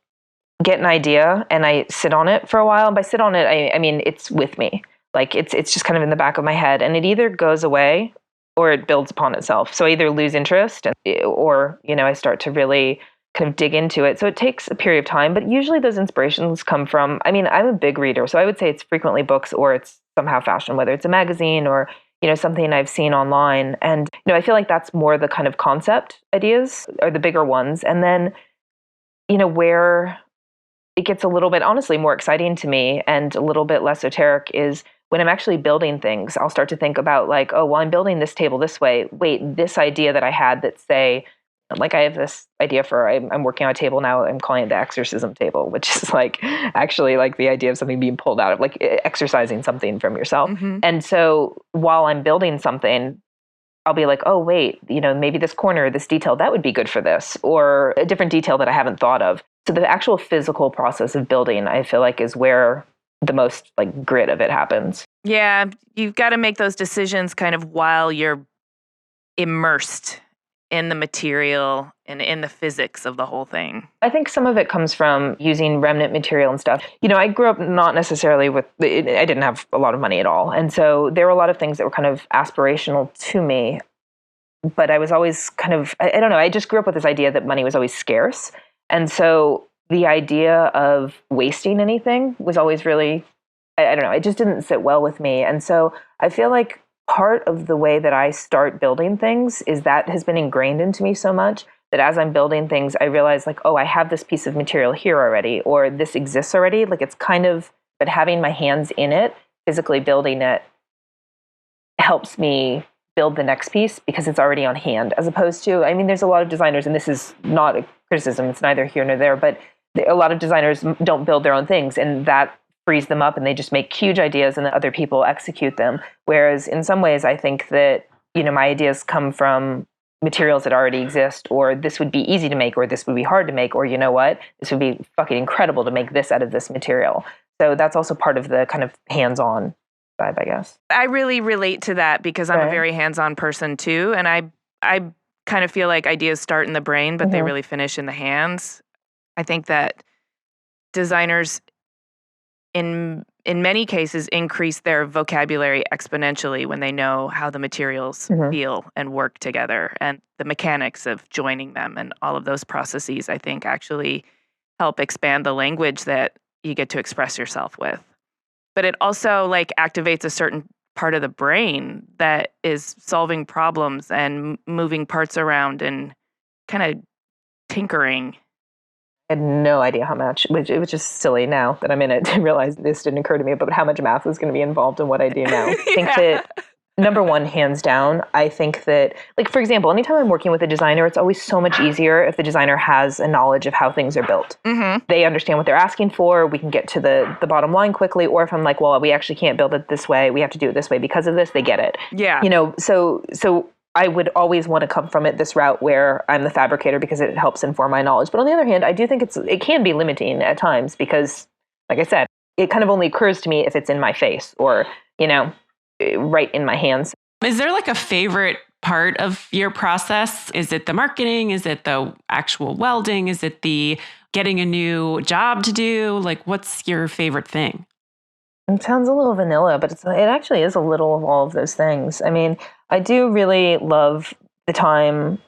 get an idea and I sit on it for a while. And by sit on it, I mean, it's with me. It's just kind of in the back of my head, and it either goes away or it builds upon itself. So I either lose interest or, I start to really kind of dig into it. So it takes a period of time, but usually those inspirations come from, I'm a big reader. So I would say it's frequently books, or it's somehow fashion, whether it's a magazine or, something I've seen online. And, I feel like that's more the kind of concept ideas are the bigger ones. And then, where it gets a little bit, honestly, more exciting to me and a little bit less esoteric is when I'm actually building things. I'll start to think about I'm building this table this way. Wait, this idea that I had that say, I have this idea for, I'm working on a table now, I'm calling it the exorcism table, which is actually the idea of something being pulled out of, exercising something from yourself. Mm-hmm. And so while I'm building something, I'll be oh, wait, maybe this corner, this detail, that would be good for this, or a different detail that I haven't thought of. So the actual physical process of building, I feel is where the most grit of it happens. Yeah, you've got to make those decisions kind of while you're immersed in the material and in the physics of the whole thing. I think some of it comes from using remnant material and stuff. I grew up not necessarily I didn't have a lot of money at all. And so there were a lot of things that were kind of aspirational to me. But I was always kind of, I don't know, I just grew up with this idea that money was always scarce. And so the idea of wasting anything was always really, I don't know, it just didn't sit well with me. And so I feel part of the way that I start building things is that has been ingrained into me so much that as I'm building things, I realize oh, I have this piece of material here already, or this exists already. It's kind of, but having my hands in it, physically building it, helps me build the next piece because it's already on hand, as opposed to, I mean, there's a lot of designers, and this is not a criticism, it's neither here nor there, but a lot of designers don't build their own things, and that frees them up, and they just make huge ideas and then other people execute them. Whereas in some ways, I think that, my ideas come from materials that already exist, or this would be easy to make, or this would be hard to make, or this would be fucking incredible to make this out of this material. So that's also part of the kind of hands-on vibe, I guess. I really relate to that because I'm a very hands-on person too, and I kind of feel like ideas start in the brain, but they really finish in the hands. I think that designers in many cases increase their vocabulary exponentially when they know how the materials feel and work together, and the mechanics of joining them and all of those processes, I think, actually help expand the language that you get to express yourself with. But it also activates a certain part of the brain that is solving problems and moving parts around and kind of tinkering. I had no idea how much, which it was just silly now that I'm in it to realize this didn't occur to me, but how much math was going to be involved in what I do now. I think that, number one, hands down, I think that, for example, anytime I'm working with a designer, it's always so much easier if the designer has a knowledge of how things are built. They understand what they're asking for, we can get to the bottom line quickly, or if I'm like, well, we actually can't build it this way, we have to do it this way because of this, they get it. Yeah. So I would always want to come from it this route where I'm the fabricator because it helps inform my knowledge. But on the other hand, I do think it can be limiting at times because, like I said, it kind of only occurs to me if it's in my face or, right in my hands. Is there a favorite part of your process? Is it the marketing? Is it the actual welding? Is it the getting a new job to do? What's your favorite thing? It sounds a little vanilla, but it actually is a little of all of those things. I mean, I do really love the time,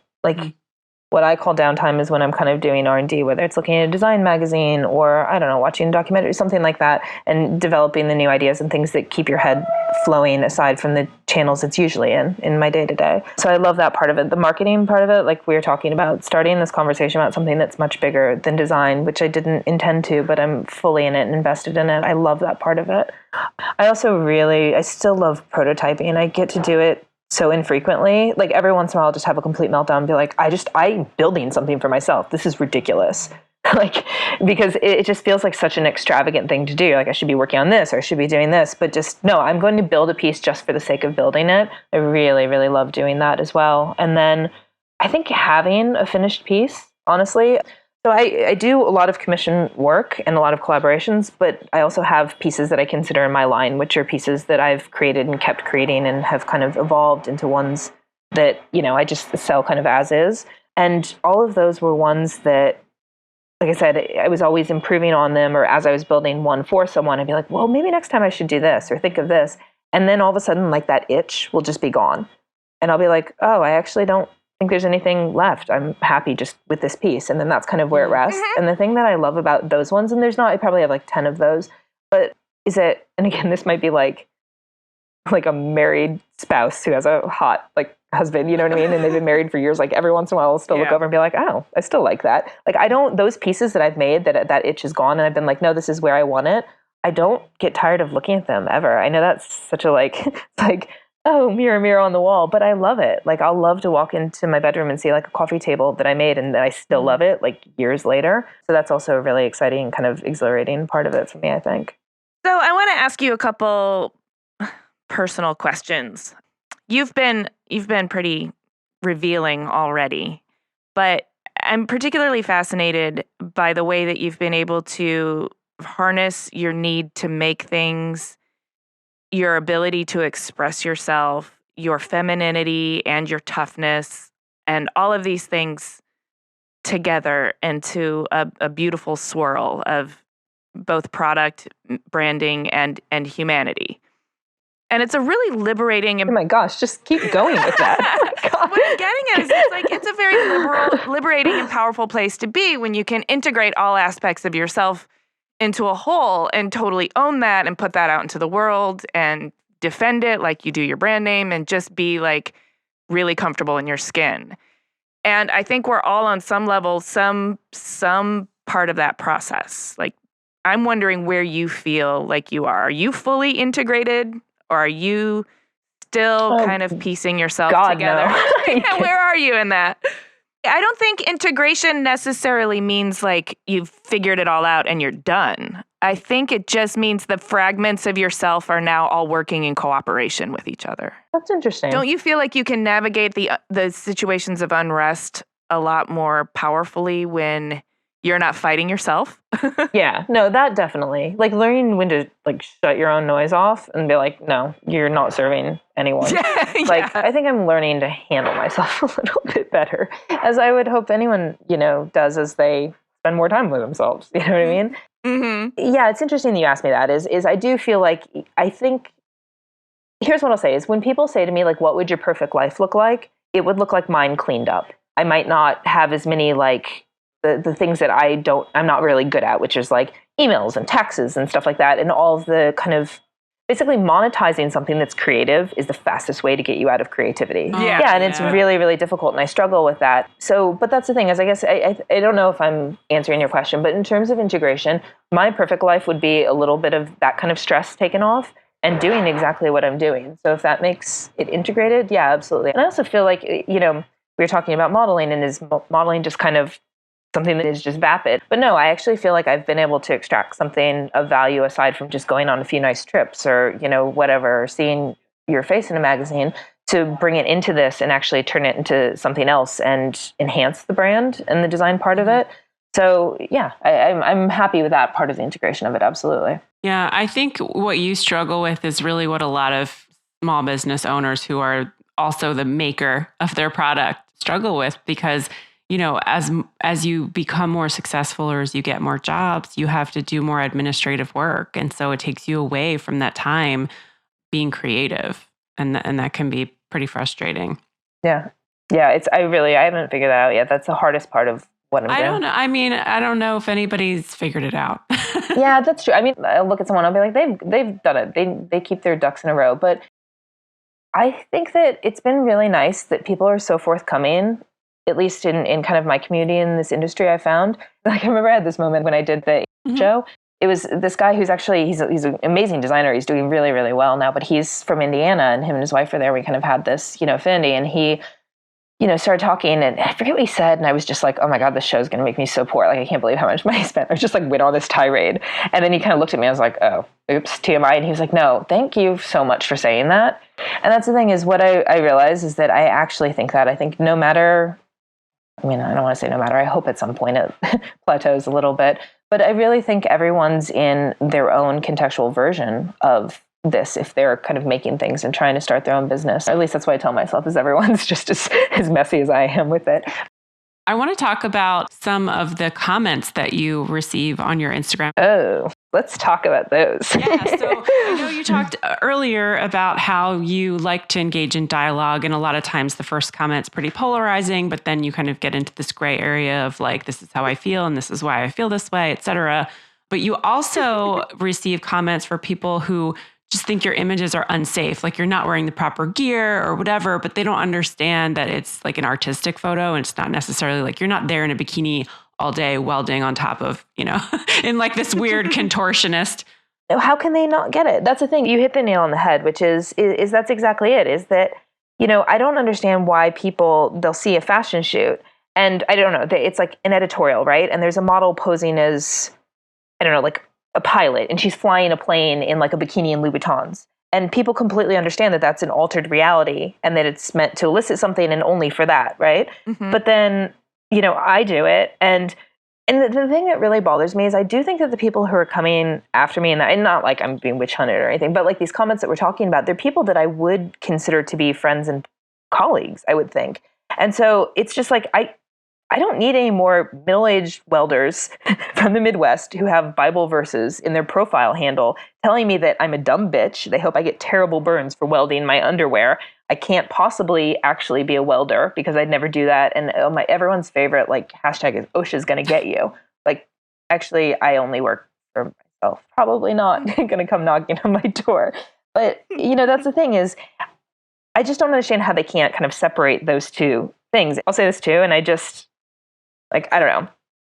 what I call downtime is when I'm kind of doing R&D, whether it's looking at a design magazine or, I don't know, watching a documentary, something like that, and developing the new ideas and things that keep your head flowing aside from the channels it's usually in my day-to-day. So I love that part of it. The marketing part of it, we were talking about, starting this conversation about something that's much bigger than design, which I didn't intend to, but I'm fully in it and invested in it. I love that part of it. I still love prototyping. I get to do it so infrequently. Every once in a while I'll just have a complete meltdown and be like, I'm building something for myself. This is ridiculous. Because it just feels like such an extravagant thing to do. I should be working on this or I should be doing this, but just, no, I'm going to build a piece just for the sake of building it. I really, really love doing that as well. And then I think having a finished piece, honestly. So I do a lot of commission work and a lot of collaborations, but I also have pieces that I consider in my line, which are pieces that I've created and kept creating and have kind of evolved into ones that, I just sell kind of as is. And all of those were ones that, like I said, I was always improving on them, or as I was building one for someone, I'd be like, well, maybe next time I should do this or think of this. And then all of a sudden, that itch will just be gone. And I'll be like, oh, I actually don't think there's anything left. I'm happy just with this piece. And then that's kind of where it rests. And the thing that I love about those ones, and I probably have 10 of those, but is it, and again, this might be like a married spouse who has a hot, husband, you know what I mean? And they've been married for years. Every once in a while I'll still look over and be like, oh, I still like that. Those pieces that I've made that itch is gone and I've been like, no, this is where I want it. I don't get tired of looking at them ever. I know that's such a it's oh, mirror, mirror on the wall, but I love it. I'll love to walk into my bedroom and see a coffee table that I made and I still love it years later. So that's also a really exciting, kind of exhilarating part of it for me, I think. So I want to ask you a couple personal questions. You've been pretty revealing already, but I'm particularly fascinated by the way that you've been able to harness your need to make things, your ability to express yourself, your femininity and your toughness, and all of these things together into a beautiful swirl of both product, branding, and humanity. And it's a really liberating... Oh my gosh, just keep going with that. Oh what I'm getting at is it's a very liberating and powerful place to be when you can integrate all aspects of yourself into a whole and totally own that and put that out into the world and defend it like you do your brand name and just be really comfortable in your skin. And I think we're all on some level, some part of that process. I'm wondering where you feel like you are. Are you fully integrated? Or are you still kind of piecing yourself together. No. Where are you in that? I don't think integration necessarily means like you've figured it all out and you're done. I think it just means the fragments of yourself are now all working in cooperation with each other. That's interesting. Don't you feel like you can navigate the situations of unrest a lot more powerfully when you're not fighting yourself? Yeah, no, that definitely. Like learning when to like shut your own noise off and be like, no, you're not serving anyone. Like I think I'm learning to handle myself a little bit better, as I would hope anyone, does as they spend more time with themselves. You know what I mean? Mm-hmm. Yeah, it's interesting that you asked me that. Is I do feel like I think here's what I'll say is when people say to me like, what would your perfect life look like? It would look like mine cleaned up. I might not have as many like the things that I'm not really good at, which is like emails and taxes and stuff like that. And all of the kind of basically monetizing something that's creative is the fastest way to get you out of creativity. Yeah. And it's really, really difficult. And I struggle with that. So, but that's the thing is I guess I don't know if I'm answering your question, but in terms of integration, my perfect life would be a little bit of that kind of stress taken off and doing exactly what I'm doing. So if that makes it integrated, yeah, absolutely. And I also feel like, we were talking about modeling, and is modeling just kind of something that is just vapid. But no, I actually feel like I've been able to extract something of value aside from just going on a few nice trips or, whatever, or seeing your face in a magazine, to bring it into this and actually turn it into something else and enhance the brand and the design part of it. So yeah, I'm happy with that part of the integration of it. Absolutely. Yeah, I think what you struggle with is really what a lot of small business owners who are also the maker of their product struggle with, because as you become more successful or as you get more jobs, you have to do more administrative work. And so it takes you away from that time being creative. And that can be pretty frustrating. Yeah. Yeah. I haven't figured that out yet. That's the hardest part of what I'm doing. I don't know. I mean, I don't know if anybody's figured it out. Yeah, that's true. I mean, I'll look at someone, I'll be like, they've done it. They keep their ducks in a row. But I think that it's been really nice that people are so forthcoming, at least in kind of my community in this industry. I found, like, I remember I had this moment when I did the show. It was this guy who's actually, he's an amazing designer. He's doing really, really well now, but he's from Indiana, and him and his wife are there. We kind of had this, affinity, and he, started talking, and I forget what he said. And I was just like, oh my God, this show's going to make me so poor. Like, I can't believe how much money I spent. I was just like, went on this tirade. And then he kind of looked at me. I was like, oh, oops, TMI. And he was like, no, thank you so much for saying that. And that's the thing is what I realized is that I actually think that. I think no matter, I mean, I don't want to say no matter, I hope at some point it plateaus a little bit, but I really think everyone's in their own contextual version of this if they're kind of making things and trying to start their own business. Or at least that's what I tell myself, is everyone's just as messy as I am with it. I want to talk about some of the comments that you receive on your Instagram. Oh, let's talk about those. Yeah, so I know you talked earlier about how you like to engage in dialogue, and a lot of times the first comment's pretty polarizing, but then you kind of get into this gray area of like, this is how I feel and this is why I feel this way, etc. But you also receive comments for people who just think your images are unsafe, like you're not wearing the proper gear or whatever, but they don't understand that it's like an artistic photo, and it's not necessarily like you're not there in a bikini all day welding on top of, in like this weird contortionist. How can they not get it? That's the thing. You hit the nail on the head, which is that's exactly it, is that, I don't understand why they'll see a fashion shoot, and I don't know, it's like an editorial, right? And there's a model posing as, I don't know, like a pilot, and she's flying a plane in like a bikini and Louboutins. And people completely understand that that's an altered reality and that it's meant to elicit something and only for that, right? Mm-hmm. But then, I do it. And the thing that really bothers me is I do think that the people who are coming after me, and not like I'm being witch hunted or anything, but like these comments that we're talking about, they're people that I would consider to be friends and colleagues, I would think. And so it's just like, I don't need any more middle-aged welders from the Midwest who have Bible verses in their profile handle telling me that I'm a dumb bitch. They hope I get terrible burns for welding my underwear. I can't possibly actually be a welder because I'd never do that. And everyone's favorite hashtag is OSHA's gonna get you. Like, actually, I only work for myself. Probably not gonna come knocking on my door. But that's the thing is, I just don't understand how they can't kind of separate those two things. I'll say this too, and I don't know.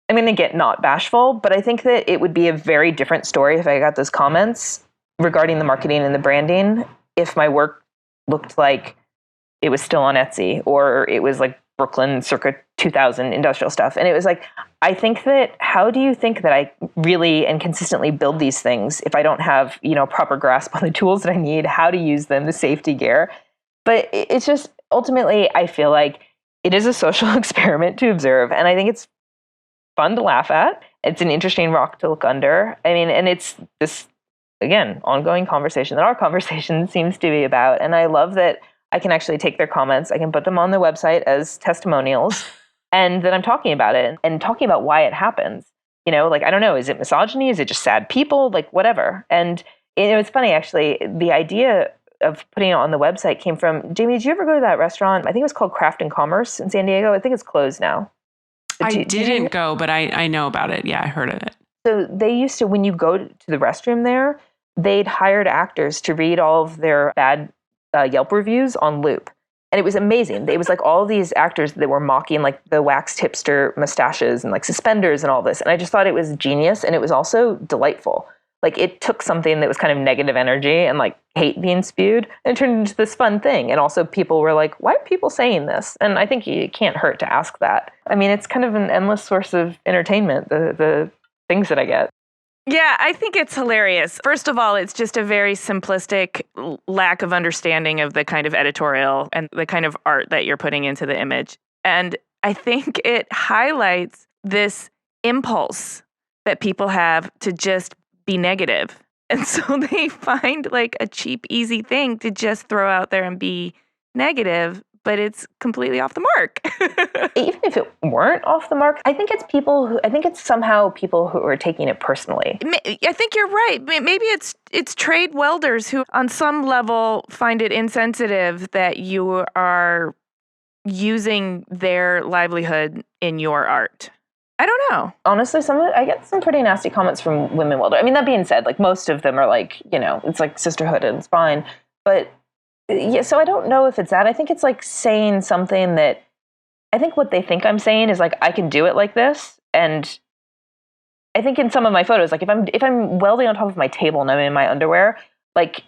I'm going to get not bashful, but I think that it would be a very different story if I got those comments regarding the marketing and the branding if my work looked like it was still on Etsy, or it was like Brooklyn circa 2000 industrial stuff. And it was like, I think that, how do you think that I really and consistently build these things if I don't have, you know, proper grasp on the tools that I need, how to use them, the safety gear? But it's just, ultimately, I feel like it is a social experiment to observe. And I think it's fun to laugh at. It's an interesting rock to look under. I mean, and it's this, again, ongoing conversation that our conversation seems to be about. And I love that I can actually take their comments, I can put them on the website as testimonials, and that I'm talking about it and talking about why it happens. You know, like, I don't know, is it misogyny? Is it just sad people? Like, whatever. And, you know, it's funny, actually, the idea of putting it on the website came from, Jamie, did you ever go to that restaurant? I think it was called Craft and Commerce in San Diego. I think it's closed now. I didn't go, but I know about it. Yeah, I heard of it. So they used to, when you go to the restroom there, they'd hired actors to read all of their bad Yelp reviews on loop. And it was amazing. It was like all these actors that were mocking like the waxed hipster mustaches and like suspenders and all this. And I just thought it was genius. And it was also delightful. Like, it took something that was kind of negative energy and like hate being spewed and turned into this fun thing. And also people were like, why are people saying this? And I think it can't hurt to ask that. I mean, it's kind of an endless source of entertainment, the things that I get. Yeah, I think it's hilarious. First of all, it's just a very simplistic lack of understanding of the kind of editorial and the kind of art that you're putting into the image. And I think it highlights this impulse that people have to just be negative. And so they find like a cheap, easy thing to just throw out there and be negative, but it's completely off the mark. Even if it weren't off the mark, I think it's somehow people who are taking it personally. I think you're right. Maybe it's trade welders who on some level find it insensitive that you are using their livelihood in your art. I don't know. Honestly, I get some pretty nasty comments from women welders. I mean, that being said, like, most of them are like, you know, it's like sisterhood and it's fine. But yeah, so I don't know if it's that. I think it's like saying something that, I think what they think I'm saying is like, I can do it like this. And I think in some of my photos, like if I'm welding on top of my table and I'm in my underwear, like,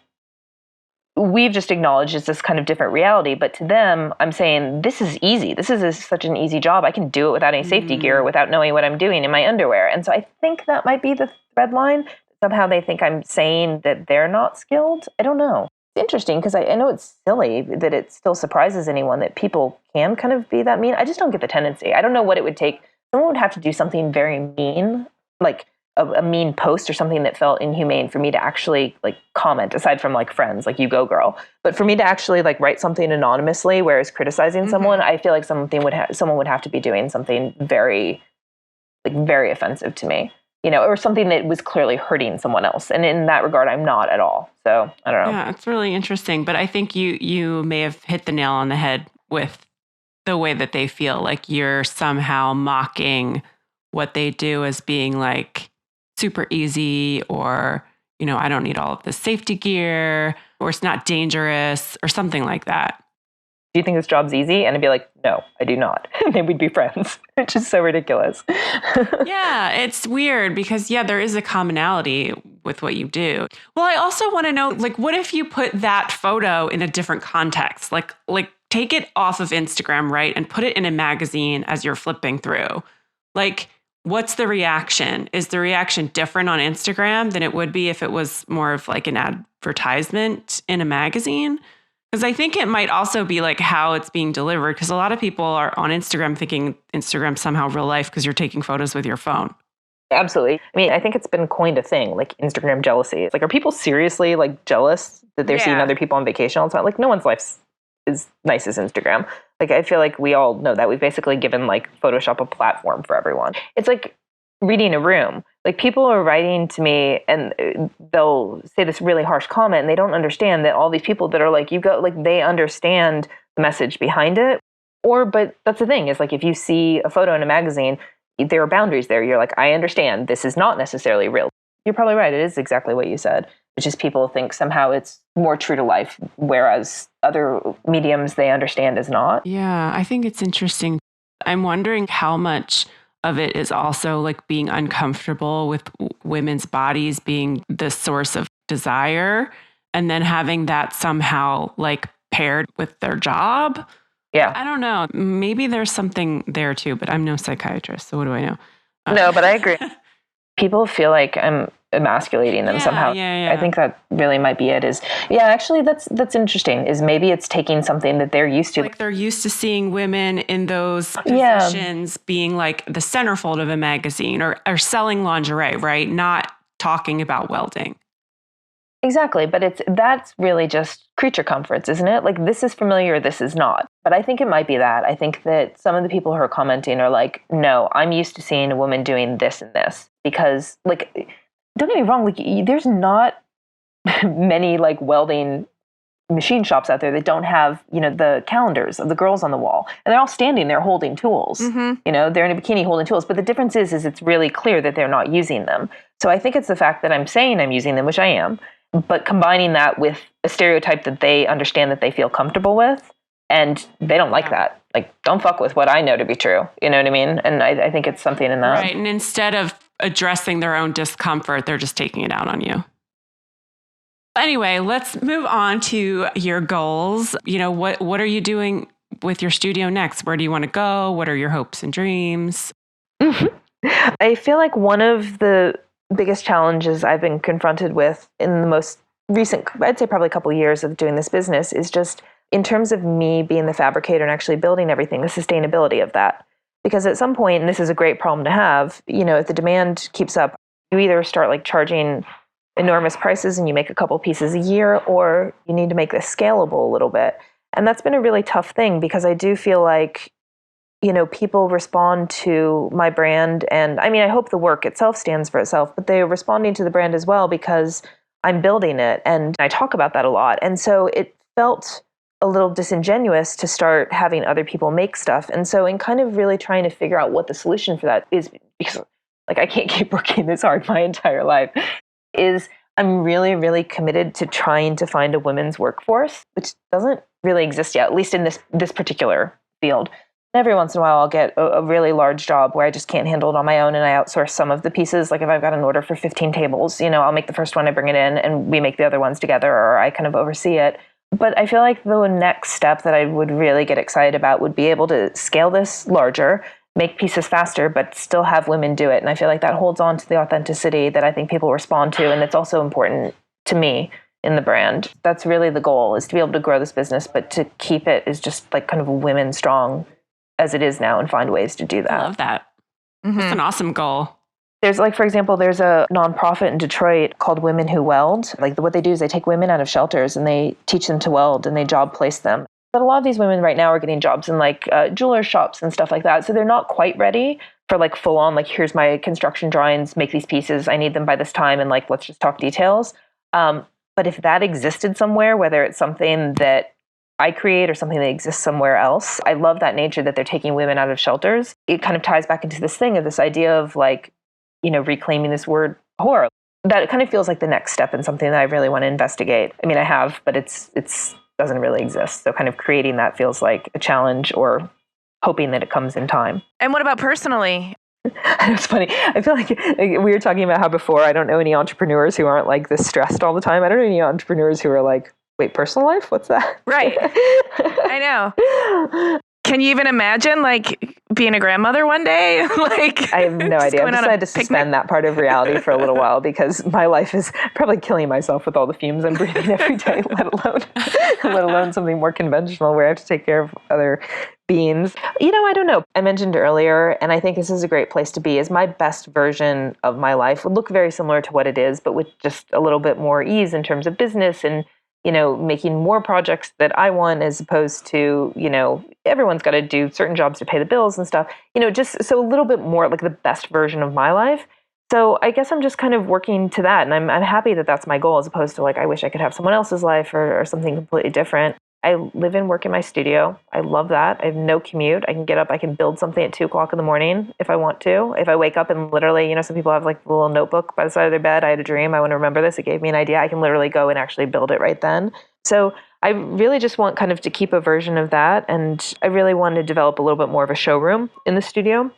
we've just acknowledged it's this kind of different reality. But to them, I'm saying, this is easy. This is such an easy job. I can do it without any safety gear, without knowing what I'm doing in my underwear. And so I think that might be the thread line. Somehow they think I'm saying that they're not skilled. I don't know. It's interesting because I know it's silly that it still surprises anyone that people can kind of be that mean. I just don't get the tendency. I don't know what it would take. Someone would have to do something very mean, like a mean post or something that felt inhumane for me to actually like comment, aside from like friends, like, you go girl. But for me to actually like write something anonymously, whereas criticizing someone, I feel like someone would have to be doing something very, like, very offensive to me, you know, or something that was clearly hurting someone else. And in that regard, I'm not at all. So I don't know. Yeah, it's really interesting. But I think you may have hit the nail on the head with the way that they feel like you're somehow mocking what they do as being like super easy, or, you know, I don't need all of the safety gear, or it's not dangerous, or something like that. Do you think this job's easy? And I'd be like, no, I do not. And then we'd be friends, which is so ridiculous. Yeah, it's weird because, yeah, there is a commonality with what you do. Well, I also want to know, like, what if you put that photo in a different context? Like take it off of Instagram, right? And put it in a magazine as you're flipping through. Like, what's the reaction? Is the reaction different on Instagram than it would be if it was more of like an advertisement in a magazine? Because I think it might also be like how it's being delivered. Because a lot of people are on Instagram thinking Instagram's somehow real life because you're taking photos with your phone. Absolutely. I mean, I think it's been coined a thing, like Instagram jealousy. It's like, are people seriously like jealous that they're seeing other people on vacation all the time? Like, no one's life is nice as Instagram. Like, I feel like we all know that. We've basically given like Photoshop a platform for everyone. It's like reading a room. Like, people are writing to me and they'll say this really harsh comment and they don't understand that all these people that are like, you go, like, they understand the message behind it. But that's the thing, is like, if you see a photo in a magazine, there are boundaries there. You're like, I understand this is not necessarily real. You're probably right. It is exactly what you said, which is people think somehow it's more true to life, whereas other mediums they understand is not. Yeah, I think it's interesting. I'm wondering how much of it is also like being uncomfortable with women's bodies being the source of desire, and then having that somehow like paired with their job. Yeah. I don't know. Maybe there's something there too, but I'm no psychiatrist, so what do I know? No, but I agree. People feel like I'm emasculating them somehow. Yeah. I think that really might be it. Actually, that's interesting. Is maybe it's taking something that they're used to. Like they're used to seeing women in those positions being like the centerfold of a magazine or selling lingerie, right? Not talking about welding. Exactly, but that's really just creature comforts, isn't it? Like, this is familiar, this is not. But I think it might be that. I think that some of the people who are commenting are like, no, I'm used to seeing a woman doing this and this. Because, like, don't get me wrong, like, there's not many, like, welding machine shops out there that don't have, the calendars of the girls on the wall. And they're all standing there holding tools. Mm-hmm. They're in a bikini holding tools. But the difference is it's really clear that they're not using them. So I think it's the fact that I'm saying I'm using them, which I am, but combining that with a stereotype that they understand that they feel comfortable with, and they don't like that. Like, don't fuck with what I know to be true. You know what I mean? And I think it's something in that. Right. And instead of addressing their own discomfort, they're just taking it out on you. Anyway, let's move on to your goals. What are you doing with your studio next? Where do you want to go? What are your hopes and dreams? I feel like one of the biggest challenges I've been confronted with in the most recent, I'd say probably a couple of years of doing this business, is just in terms of me being the fabricator and actually building everything, the sustainability of that. Because at some point, and this is a great problem to have, if the demand keeps up, you either start like charging enormous prices and you make a couple pieces a year, or you need to make this scalable a little bit. And that's been a really tough thing, because I do feel like people respond to my brand. And I mean, I hope the work itself stands for itself, but they're responding to the brand as well because I'm building it. And I talk about that a lot. And so it felt a little disingenuous to start having other people make stuff. And so in kind of really trying to figure out what the solution for that is, because like I can't keep working this hard my entire life, is I'm really, really committed to trying to find a women's workforce, which doesn't really exist yet, at least in this particular field. Every once in a while, I'll get a really large job where I just can't handle it on my own, and I outsource some of the pieces. Like if I've got an order for 15 tables, I'll make the first one, I bring it in, and we make the other ones together, or I kind of oversee it. But I feel like the next step that I would really get excited about would be able to scale this larger, make pieces faster, but still have women do it. And I feel like that holds on to the authenticity that I think people respond to, and it's also important to me in the brand. That's really the goal, is to be able to grow this business, but to keep it is just like kind of women strong as it is now, and find ways to do that. I love that. Mm-hmm. That's an awesome goal. There's like, for example, there's a nonprofit in Detroit called Women Who Weld. Like what they do is they take women out of shelters and they teach them to weld, and they job place them. But a lot of these women right now are getting jobs in like jeweler shops and stuff like that. So they're not quite ready for like full on, like, here's my construction drawings, make these pieces, I need them by this time, and like, let's just talk details. But if that existed somewhere, whether it's something that I create or something that exists somewhere else, I love that nature that they're taking women out of shelters. It kind of ties back into this thing of this idea of like, reclaiming this word whore. That kind of feels like the next step in something that I really want to investigate. I mean, I have, but it's doesn't really exist. So kind of creating that feels like a challenge, or hoping that it comes in time. And what about personally? It's funny. I feel like we were talking about how before I don't know any entrepreneurs who aren't like this stressed all the time. I don't know any entrepreneurs who are like, wait, personal life? What's that? Right. I know. Can you even imagine like being a grandmother one day? Like, I have no idea. I've decided to suspend that part of reality for a little while, because my life is probably killing myself with all the fumes I'm breathing every day, let alone something more conventional where I have to take care of other beings. I don't know. I mentioned earlier, and I think this is a great place to be, is my best version of my life would look very similar to what it is, but with just a little bit more ease in terms of business and making more projects that I want, as opposed to, everyone's got to do certain jobs to pay the bills and stuff, just so a little bit more like the best version of my life. So I guess I'm just kind of working to that. And I'm happy that that's my goal, as opposed to like, I wish I could have someone else's life or something completely different. I live and work in my studio. I love that. I have no commute. I can get up, I can build something at 2:00 in the morning if I want to. If I wake up and literally, some people have like a little notebook by the side of their bed. I had a dream. I want to remember this. It gave me an idea. I can literally go and actually build it right then. So I really just want kind of to keep a version of that. And I really want to develop a little bit more of a showroom in the studio.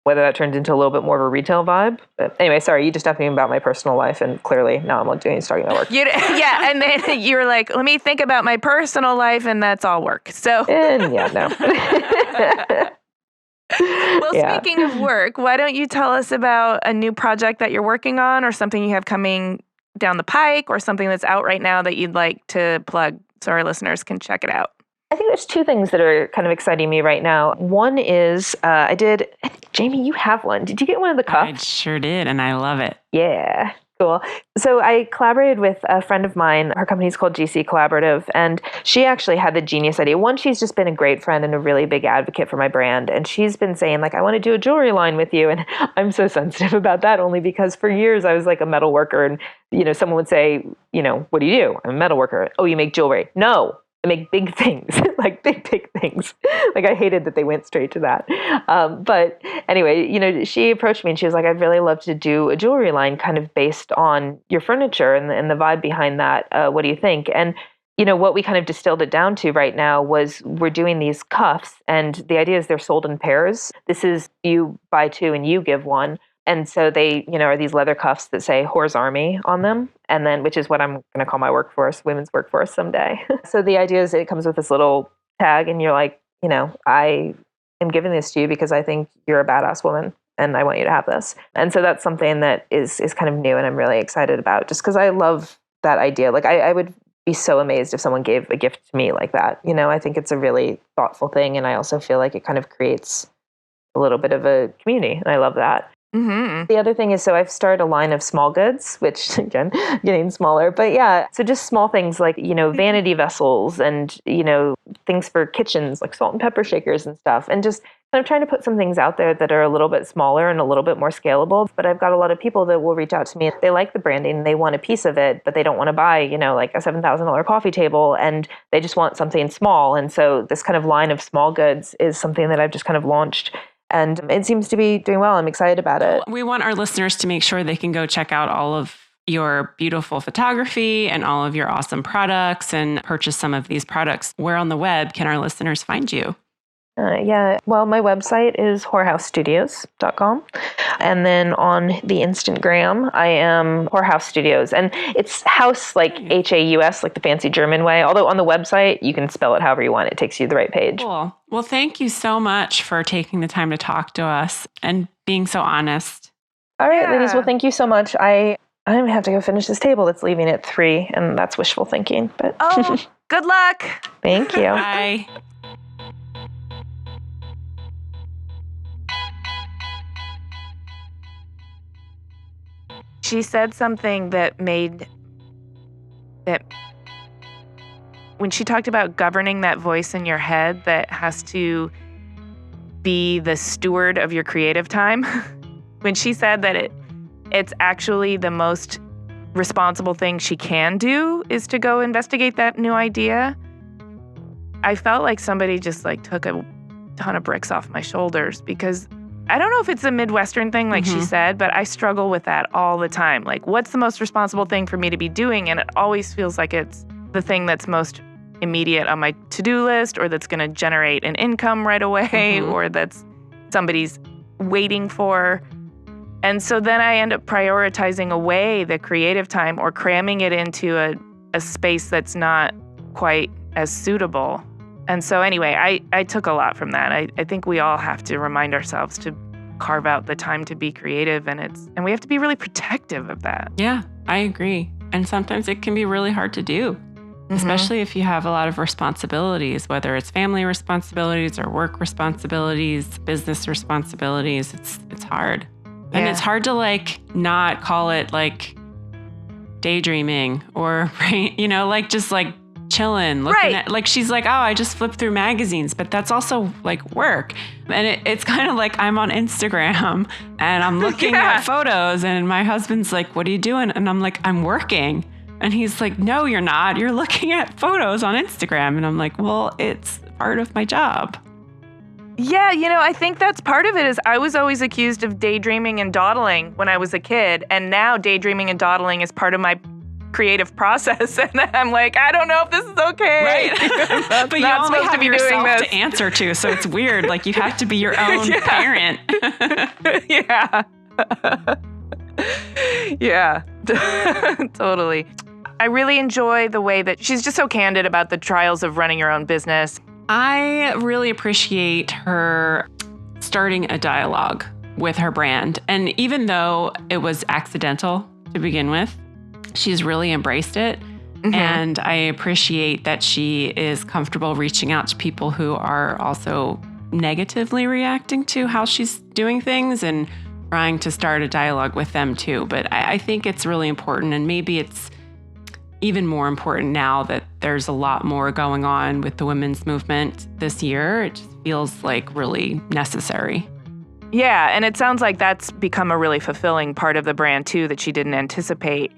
whether that turns into a little bit more of a retail vibe. But anyway, sorry, you just asked me about my personal life, and clearly now I'm talking about work. Yeah, and then you were like, let me think about my personal life, and that's all work. So, and yeah, no. Well, speaking of work, why don't you tell us about a new project that you're working on, or something you have coming down the pike, or something that's out right now that you'd like to plug so our listeners can check it out? I think there's two things that are kind of exciting me right now. One is I think, Jamie, you have one. Did you get one of the cups? I sure did, and I love it. Yeah, cool. So I collaborated with a friend of mine. Her company is called GC Collaborative, and she actually had the genius idea. One, she's just been a great friend and a really big advocate for my brand, and she's been saying, like, I want to do a jewelry line with you, and I'm so sensitive about that, only because for years I was like a metal worker, and someone would say, what do you do? I'm a metal worker. Oh, you make jewelry? No. I make big things, like big things. Like, I hated that they went straight to that. But anyway, she approached me and she was like, I'd really love to do a jewelry line kind of based on your furniture and the vibe behind that. What do you think? And, what we kind of distilled it down to right now was we're doing these cuffs, and the idea is they're sold in pairs. This is you buy two and you give one. And so they, are these leather cuffs that say HAüS Army on them, and then, which is what I'm going to call my workforce, women's workforce someday. So the idea is it comes with this little tag, and you're like, I am giving this to you because I think you're a badass woman, and I want you to have this. And so that's something that is kind of new, and I'm really excited about, just because I love that idea. Like, I would be so amazed if someone gave a gift to me like that. I think it's a really thoughtful thing, and I also feel like it kind of creates a little bit of a community, and I love that. Mm-hmm. The other thing is, so I've started a line of small goods, which again, getting smaller, but yeah, so just small things like, vanity vessels and, things for kitchens, like salt and pepper shakers and stuff. And just kind of trying to put some things out there that are a little bit smaller and a little bit more scalable. But I've got a lot of people that will reach out to me. They like the branding, they want a piece of it, but they don't want to buy, like a $7,000 coffee table, and they just want something small. And so this kind of line of small goods is something that I've just kind of launched. And it seems to be doing well. I'm excited about it. We want our listeners to make sure they can go check out all of your beautiful photography and all of your awesome products and purchase some of these products. Where on the web can our listeners find you? Well, my website is HAüSstudios.com. And then on the Instagram, I am HAüS Studios. And it's HAüS, like HAUS, like the fancy German way. Although on the website, you can spell it however you want. It takes you to the right page. Cool. Well, thank you so much for taking the time to talk to us and being so honest. All right, ladies. Well, thank you so much. I'm going to have to go finish this table that's leaving at 3, and that's wishful thinking. But good luck. Thank you. Bye. She said something that when she talked about governing that voice in your head that has to be the steward of your creative time, when she said that it's actually the most responsible thing she can do is to go investigate that new idea, I felt like somebody just took a ton of bricks off my shoulders, because I don't know if it's a Midwestern thing, like she said, but I struggle with that all the time. Like, what's the most responsible thing for me to be doing? And it always feels like it's the thing that's most immediate on my to-do list, or that's going to generate an income right away, or that's somebody's waiting for. And so then I end up prioritizing away the creative time or cramming it into a space that's not quite as suitable. And so anyway, I took a lot from that. I think we all have to remind ourselves to carve out the time to be creative, and we have to be really protective of that. Yeah, I agree. And sometimes it can be really hard to do, especially if you have a lot of responsibilities, whether it's family responsibilities or work responsibilities, business responsibilities. It's hard. Yeah. And it's hard to not call it daydreaming or, just chilling, looking at, she's like, oh, I just flipped through magazines, but that's also work. And it's kind of like I'm on Instagram and I'm looking at photos, and my husband's like, what are you doing? And I'm like, I'm working. And he's like, no, you're not. You're looking at photos on Instagram. And I'm like, well, it's part of my job. Yeah, I think that's part of it. Is I was always accused of daydreaming and dawdling when I was a kid, and now daydreaming and dawdling is part of my creative process. And then I'm like, I don't know if this is okay. Right. But you only have yourself to answer to. So it's weird. Like, you have to be your own parent. Yeah. Yeah. Totally. I really enjoy the way that she's just so candid about the trials of running your own business. I really appreciate her starting a dialogue with her brand. And even though it was accidental to begin with, she's really embraced it. Mm-hmm. And I appreciate that she is comfortable reaching out to people who are also negatively reacting to how she's doing things and trying to start a dialogue with them too. But I think it's really important, and maybe it's even more important now that there's a lot more going on with the women's movement this year. It just feels like really necessary. Yeah, and it sounds like that's become a really fulfilling part of the brand too that she didn't anticipate.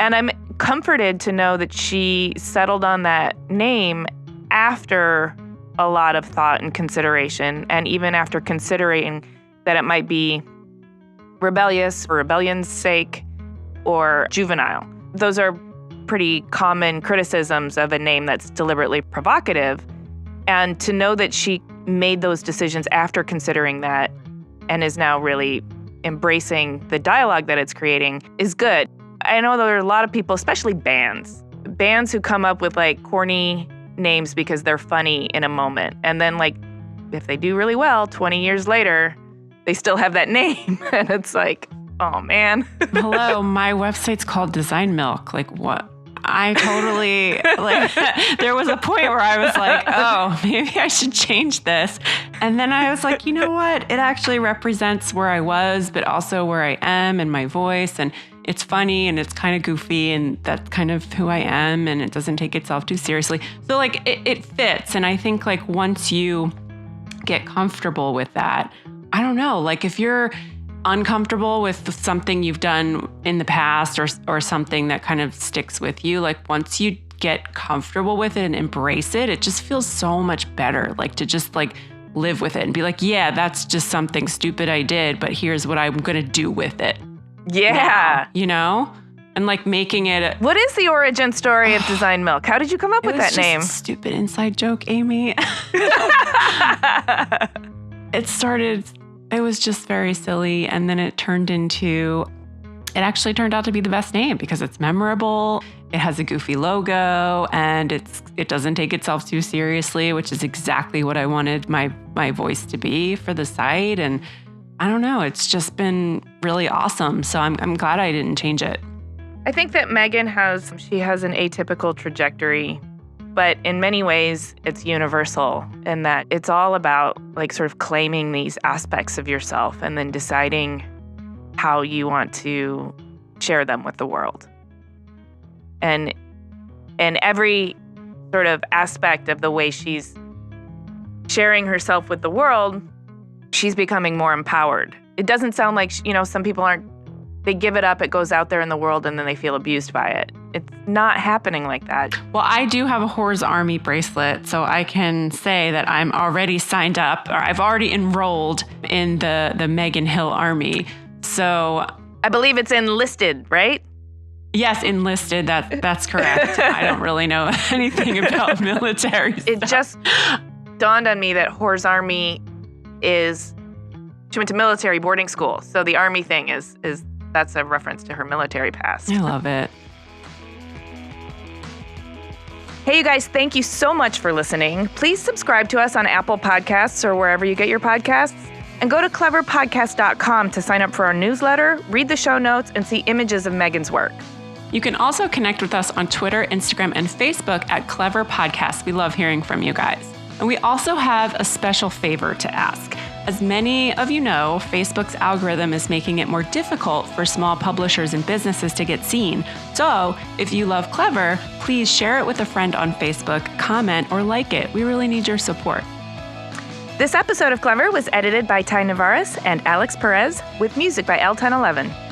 And I'm comforted to know that she settled on that name after a lot of thought and consideration, and even after considering that it might be rebellious for rebellion's sake or juvenile. Those are pretty common criticisms of a name that's deliberately provocative. And to know that she made those decisions after considering that and is now really embracing the dialogue that it's creating is good. I know there are a lot of people, especially bands who come up with like corny names because they're funny in a moment. And then like, if they do really well, 20 years later, they still have that name. And it's like, oh man. Hello, my website's called Design Milk. Like, what? I totally, like, there was a point where I was like, oh, maybe I should change this. And then I was like, you know what? It actually represents where I was, but also where I am and my voice. And it's funny and it's kind of goofy, and that's kind of who I am, and it doesn't take itself too seriously. So like, it fits. And I think like once you get comfortable with that, I don't know, like if you're uncomfortable with something you've done in the past or something that kind of sticks with you, like once you get comfortable with it and embrace it, it just feels so much better. Like to just like live with it and be like, yeah, that's just something stupid I did, but here's what I'm going to do with it. Yeah. Now, you know? And like making it. What is the origin story of Design Milk? How did you come up with that name? It was just a stupid inside joke, Amy. It was just very silly. And then it actually turned out to be the best name because it's memorable. It has a goofy logo and it doesn't take itself too seriously, which is exactly what I wanted my voice to be for the site. And I don't know, it's just been really awesome. So I'm glad I didn't change it. I think that Meyghan has an atypical trajectory, but in many ways it's universal in that it's all about like sort of claiming these aspects of yourself and then deciding how you want to share them with the world. And every sort of aspect of the way she's sharing herself with the world, she's becoming more empowered. It doesn't sound like, some people they give it up, it goes out there in the world, and then they feel abused by it. It's not happening like that. Well, I do have a HAüS Army bracelet, so I can say that I'm already signed up, or I've already enrolled in the Meyghan Hill Army. So I believe it's enlisted, right? Yes, enlisted. That's correct. I don't really know anything about military stuff. It just dawned on me that HAüS Army she went to military boarding school. So the Army thing that's a reference to her military past. I love it. Hey, you guys, thank you so much for listening. Please subscribe to us on Apple Podcasts or wherever you get your podcasts. And go to cleverpodcast.com to sign up for our newsletter, read the show notes, and see images of Meyghan's work. You can also connect with us on Twitter, Instagram, and Facebook at Clever Podcast. We love hearing from you guys. And we also have a special favor to ask. As many of you know, Facebook's algorithm is making it more difficult for small publishers and businesses to get seen. So if you love Clever, please share it with a friend on Facebook, comment, or like it. We really need your support. This episode of Clever was edited by Ty Navarez and Alex Perez with music by L1011.